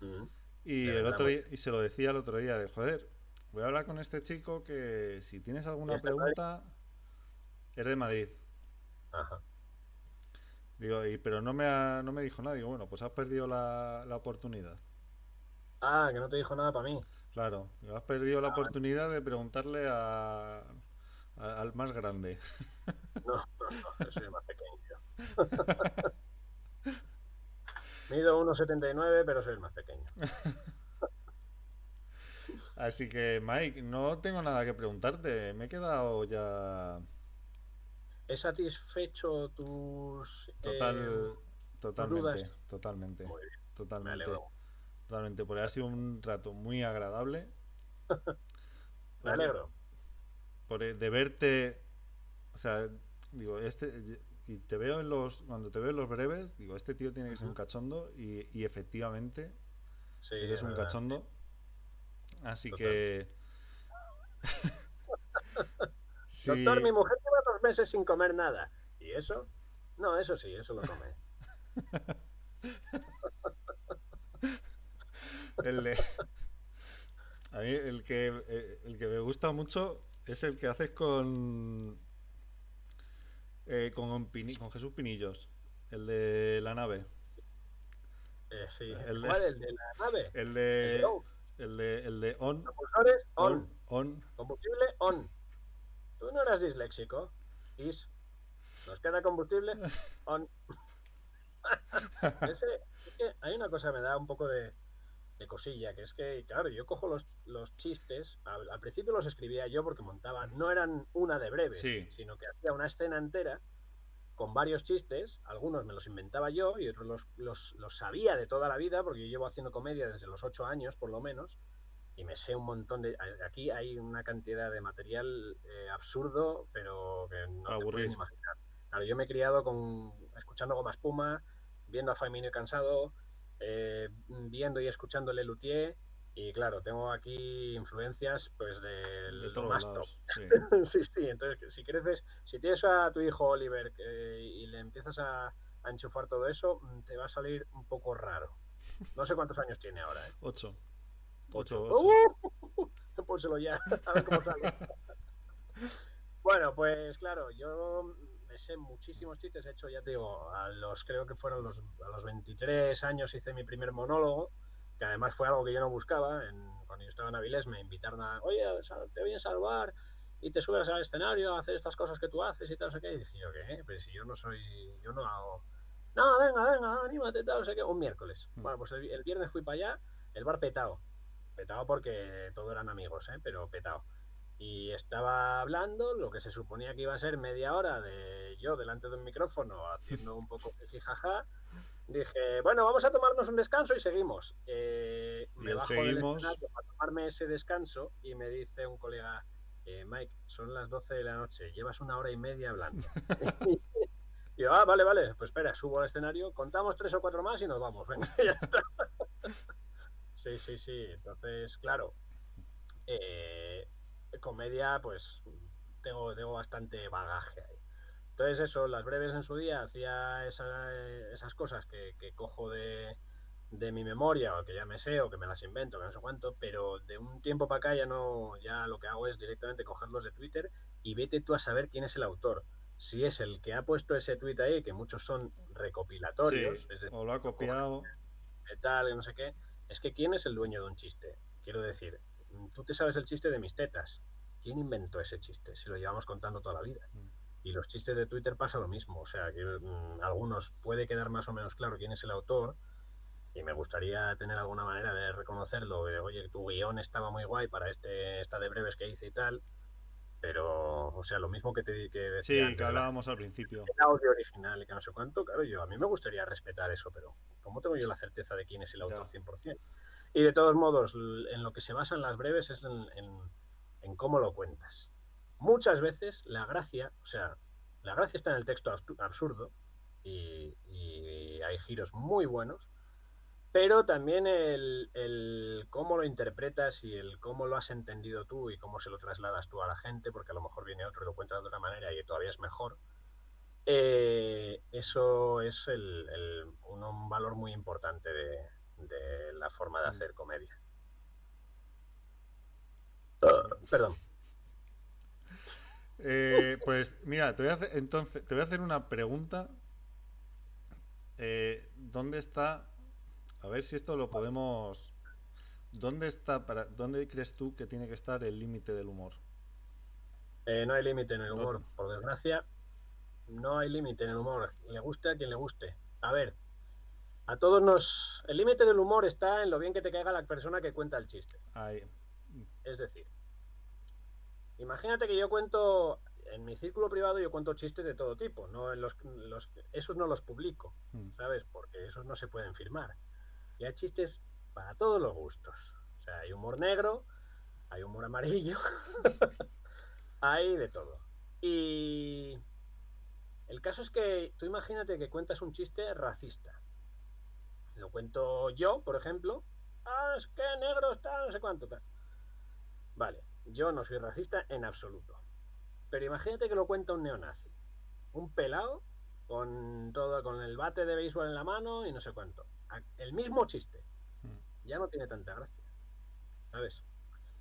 Mm. Y Le el vendrá otro muy día, bien. y se lo decía el otro día de joder, voy a hablar con este chico que si tienes ¿Y alguna está en Madrid? pregunta, es de Madrid. Ajá. Digo, pero no me dijo nada. Digo, bueno, pues has perdido la oportunidad. Ah, que no te dijo nada para mí. Claro, digo, has perdido la Ah, vale. oportunidad de preguntarle al más grande. No, no, no, yo soy más pequeño. Mido 1,79, pero soy el más pequeño. Así que, Mike, no tengo nada que preguntarte. Me he quedado ya ¿He satisfecho total, tus dudas? totalmente, totalmente, Muy bien, me totalmente, alegro. totalmente. Porque ha sido un rato muy agradable. Me alegro. De verte, o sea, digo, y te veo cuando te veo en los breves, digo, este tío tiene que ser un Ujú. cachondo y efectivamente Sí, eres es un verdad. cachondo. Así Totalmente. que, Doctor, mi sí, mujer lleva 2 meses sin comer nada. ¿Y eso? No, eso sí, eso lo come. el, de- a mí el que me gusta mucho es el que haces con Jesús Pinillos, el de la nave, Sí. el de, ¿Cuál? ¿El de la nave? el ¿El de de, on? el de ¿Propulsores? On. on. ¿Combustible? On. ¿Tú no eras disléxico? Is. ¿Nos queda combustible? On. Ese, es que hay una cosa que me da un poco de cosilla, que es que, claro, yo cojo los chistes, al principio los escribía yo porque montaba, no eran una de breves, Sí, sino que hacía una escena entera con varios chistes, algunos me los inventaba yo y otros los sabía de toda la vida, porque yo llevo haciendo comedia desde los 8 años, por lo menos, y me sé un montón de... Aquí hay una cantidad de material absurdo, pero que no para te puedes ni aburrir. imaginar. Claro, yo me he criado escuchando Goma Espuma, viendo a Faimino y Cansado, viendo y escuchando Le Luthier, y claro, tengo aquí influencias pues de De lo todos los más top. lados, sí. Sí, sí, entonces si creces, si tienes a tu hijo Oliver y le empiezas a enchufar todo eso, te va a salir un poco raro. No sé cuántos años tiene ahora, ¿eh? 8 8 8. 8. Pónselo ya, a ver cómo sale. Bueno, pues claro, yo me sé muchísimos chistes. He hecho, ya te digo, creo que fueron a los 23 años hice mi primer monólogo, que además fue algo que yo no buscaba. Cuando yo estaba en Avilés me invitaron oye, te voy a salvar y te subes al escenario a hacer estas cosas que tú haces y tal, no sé qué. Y dije yo, ¿qué? Pero si yo no hago... No, venga, venga, anímate, tal, no sé qué. Un miércoles. Bueno, pues el viernes fui para allá, el bar petado. Petado porque todos eran amigos, ¿eh? Pero petado. Y estaba hablando lo que se suponía que iba a ser media hora de yo delante de un micrófono haciendo un poco de jaja. Dije, bueno, vamos a tomarnos un descanso y seguimos. Y Me el bajo del seguimos. escenario para tomarme ese descanso y me dice un colega, Mike, son las 12 de la noche, llevas 1 hora y media hablando. Y yo, vale, vale, pues espera, subo al escenario, contamos 3 o 4 más y nos vamos. Venga, ya está. Sí, sí, sí. Entonces, claro, eh, comedia, pues tengo bastante bagaje ahí. Entonces eso, las breves en su día hacía esas cosas que cojo de mi memoria o que ya me sé o que me las invento, que no sé cuánto, pero de un tiempo para acá ya no, ya lo que hago es directamente cogerlos de Twitter y vete tú a saber quién es el autor. Si es el que ha puesto ese tweet ahí, que muchos son Sí, recopilatorios, es decir, o lo ha lo cogen copiado. de tal, no sé qué, es que quién es el dueño de un chiste. Quiero decir, tú te sabes el chiste de mis tetas. ¿Quién inventó ese chiste? Si lo llevamos contando toda la vida. Y los chistes de Twitter pasa lo mismo. O sea, que algunos puede quedar más o menos claro quién es el autor. Y me gustaría tener alguna manera de reconocerlo. De, oye, tu guión estaba muy guay para esta de breves que hice y tal. Pero, o sea, lo mismo que decía Sí, que antes de hablábamos al principio. el audio original y que no sé cuánto, claro, a mí me gustaría respetar eso, pero ¿cómo tengo yo la certeza de quién es el autor Ya. 100%? Y de todos modos, en lo que se basan las breves es en cómo lo cuentas. Muchas veces la gracia, o sea, la gracia está en el texto absurdo y hay giros muy buenos, pero también el cómo lo interpretas y el cómo lo has entendido tú y cómo se lo trasladas tú a la gente, porque a lo mejor viene otro y lo cuenta de otra manera y todavía es mejor. Eso es un valor muy importante de la forma de hacer comedia. Perdón. Pues mira, te voy a hacer una pregunta. ¿Dónde está? A ver si esto lo podemos. ¿Dónde crees tú que tiene que estar el límite del humor? No hay límite en el No- humor, por desgracia. No hay límite en el humor. Le guste a quien le guste. A ver, a todos nos... El límite del humor está en lo bien que te caiga la persona que cuenta el chiste. Ay, Es decir, imagínate que yo cuento... En mi círculo privado yo cuento chistes de todo tipo. No en esos no los publico, mm, ¿sabes? Porque esos no se pueden firmar. Y hay chistes para todos los gustos. O sea, hay humor negro, hay humor amarillo, hay de todo. Y el caso es que tú imagínate que cuentas un chiste racista. Lo cuento yo, por ejemplo. Ah, es que negro está, no sé cuánto. Tal. Vale, yo no soy racista en absoluto. Pero imagínate que lo cuenta un neonazi. Un pelado con el bate de béisbol en la mano y no sé cuánto. El mismo chiste. mm. Ya no tiene tanta gracia. ¿Sabes?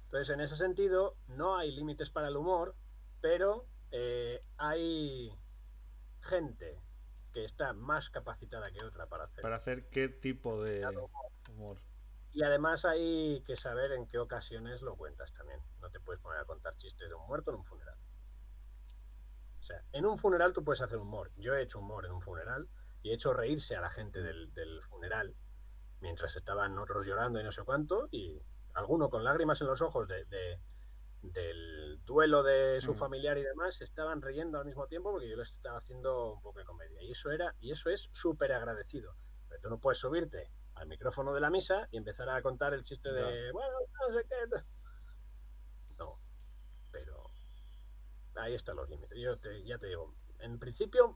Entonces, en ese sentido, no hay límites para el humor, pero hay gente que está más capacitada que otra para hacer ¿Para hacer qué tipo de determinado humor. humor? Y además hay que saber en qué ocasiones lo cuentas también. No te puedes poner a contar chistes de un muerto en un funeral. O sea, en un funeral tú puedes hacer humor. Yo he hecho humor en un funeral y he hecho reírse a la gente Mm, del funeral mientras estaban otros llorando y no sé cuánto, y alguno con lágrimas en los ojos del duelo de su mm. familiar y demás, estaban riendo al mismo tiempo porque yo les estaba haciendo un poco de comedia. Y eso es súper agradecido. Pero tú no puedes subirte al micrófono de la misa y empezar a contar el chiste Ya. de, bueno, no sé qué. No, pero ahí están los límites. Ya te digo, en principio,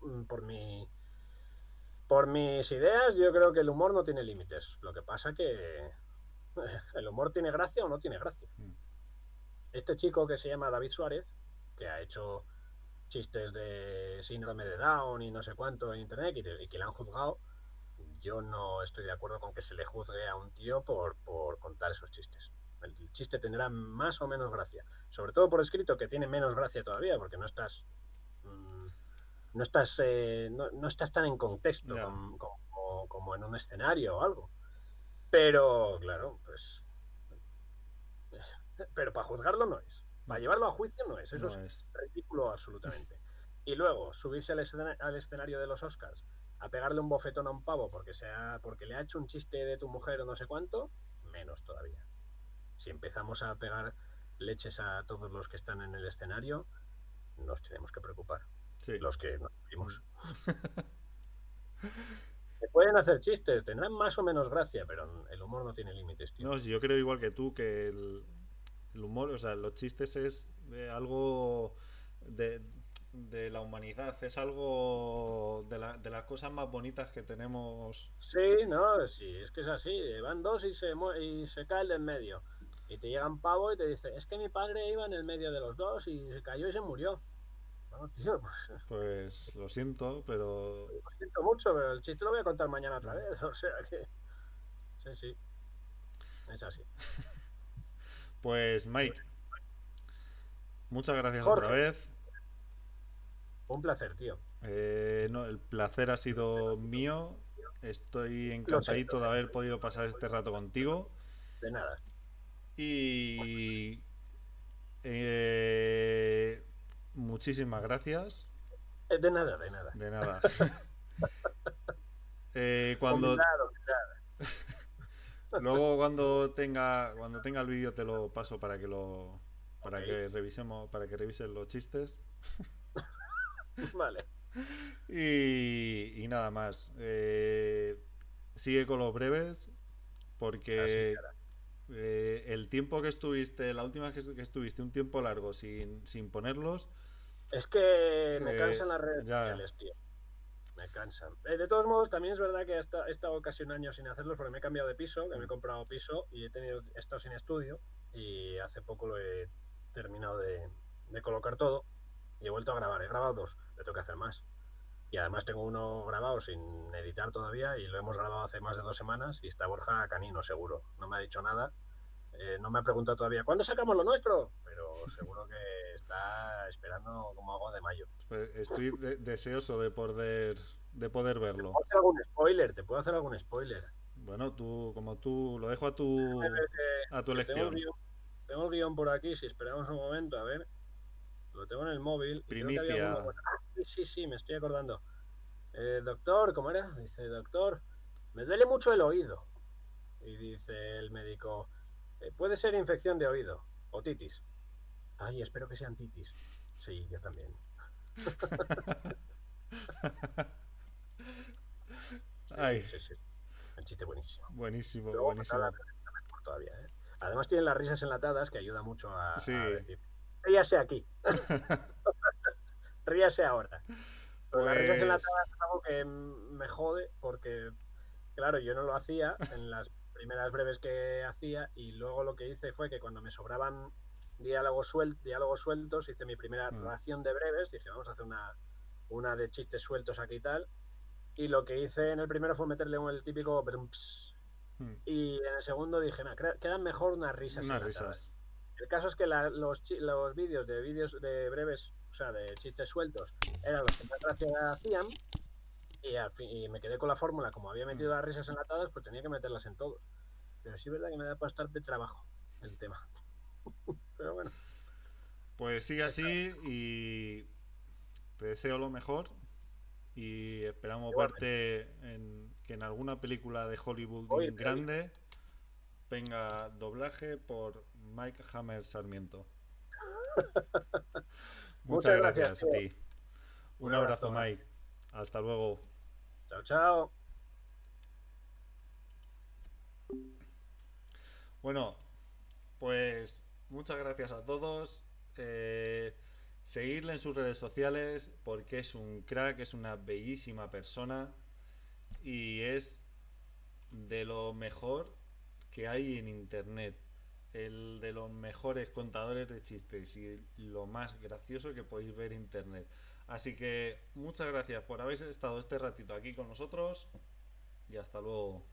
por mis ideas, yo creo que el humor no tiene límites. Lo que pasa que el humor tiene gracia o no tiene gracia. Mm. Este chico que se llama David Suárez, que ha hecho chistes de síndrome de Down y no sé cuánto en internet y que le han juzgado, yo no estoy de acuerdo con que se le juzgue a un tío por contar esos chistes. El chiste tendrá más o menos gracia, sobre todo por escrito, que tiene menos gracia todavía, porque mmm, no estás tan en contexto Ya. como en un escenario o algo. Pero, claro, pues pero para juzgarlo no es. Para Mm. llevarlo a juicio no es. Eso No es es. ridículo absolutamente. Y luego, subirse al escenario de los Oscars a pegarle un bofetón a un pavo porque le ha hecho un chiste de tu mujer o no sé cuánto, menos todavía. Si empezamos a pegar leches a todos los que están en el escenario, nos tenemos que preocupar. Sí. Los que nos Mm. vimos. Se pueden hacer chistes, tendrán más o menos gracia, pero el humor no tiene límites, tío. No, sí, yo creo igual que tú que el humor, o sea, los chistes es algo de, de la humanidad, es algo de las cosas más bonitas que tenemos. Sí, no, sí, es que es así. Van dos y se cae el de en medio. Y te llega un pavo y te dice, es que mi padre iba en el medio de los dos y se cayó y se murió. Bueno, tío, pues Pues lo siento, pero lo siento mucho, pero el chiste lo voy a contar mañana otra vez. O sea que, sí, sí, es así. pues Mike, muchas gracias otra Jorge, vez. un placer, tío. No, el placer ha sido mío. Estoy Lo sé, lo encantadito de sé. haber podido pasar este rato contigo. De nada. Y eh, muchísimas gracias. De nada, de nada. De nada. Cuando luego cuando tenga el vídeo te lo paso para que Ok. que revisemos, para que revises los chistes. Vale. Y nada más. Sigue con los breves, Así que porque el tiempo que estuviste, la última vez que estuviste un tiempo largo sin ponerlos, es que me cansan las redes ya. sociales, tío. Me cansan. De todos modos, también es verdad que he estado casi un año sin hacerlos porque me he cambiado de piso, que me he comprado piso y he estado sin estudio y hace poco lo he terminado de colocar todo y he vuelto a grabar. He grabado dos, le tengo que hacer más. Y además tengo uno grabado sin editar todavía y lo hemos grabado hace más de 2 semanas y está Borja canino, seguro. No me ha dicho nada. No me ha preguntado todavía, ¿cuándo sacamos lo nuestro? Pero seguro que está esperando como algo de mayo. Pues estoy deseoso de poder ¿Te verlo. puedo hacer algún spoiler? ¿Te puedo hacer algún spoiler? Bueno, como tú, lo dejo a tu Que elección. tengo el guión por aquí, si esperamos un momento, a ver. Lo tengo en el móvil y creo que había alguno. Primicia. Bueno, sí, sí, sí, me estoy acordando. Doctor, ¿cómo era? Dice, doctor, me duele mucho el oído. Y dice el médico, puede ser infección de oído, otitis. Ay, espero que sean titis. Sí, yo también. Sí, Ay, sí, sí. El chiste buenísimo. buenísimo, Luego, pues, ahora buenísimo. mejor todavía, ¿eh? Además tienen las risas enlatadas que ayuda mucho a Sí, decir, ríase aquí, ríase ahora. Pero las risas pues. enlatadas es algo que me jode porque, claro, yo no lo hacía en las primeras breves que hacía y luego lo que hice fue que cuando me sobraban diálogos sueltos, hice mi primera mm, ración de breves, dije, vamos a hacer una de chistes sueltos aquí y tal, y lo que hice en el primero fue meterle el típico brumps, mm, y en el segundo dije, no, quedan mejor unas risas Unas enlatadas. risas. El caso es que los vídeos de breves, o sea, de chistes sueltos, eran los que más gracia hacían y, y me quedé con la fórmula. Como había Mm. metido las risas enlatadas, pues tenía que meterlas en todos. Pero sí es verdad que me da bastante trabajo el tema. Pero bueno, Pues sigue así y te deseo lo mejor. Y esperamos igualmente. verte que en alguna película de Hollywood Hoy te aviso. grande venga doblaje por Mike Hammer Sarmiento. Muchas Muchas gracias, gracias a tío. ti. Un Un abrazo, abrazo grande. Mike. Hasta luego. Chao, chao. Bueno, pues muchas gracias a todos. Seguirle en sus redes sociales porque es un crack, es una bellísima persona y es de lo mejor que hay en internet. El de los mejores contadores de chistes y lo más gracioso que podéis ver en internet. Así que muchas gracias por haber estado este ratito aquí con nosotros y hasta luego.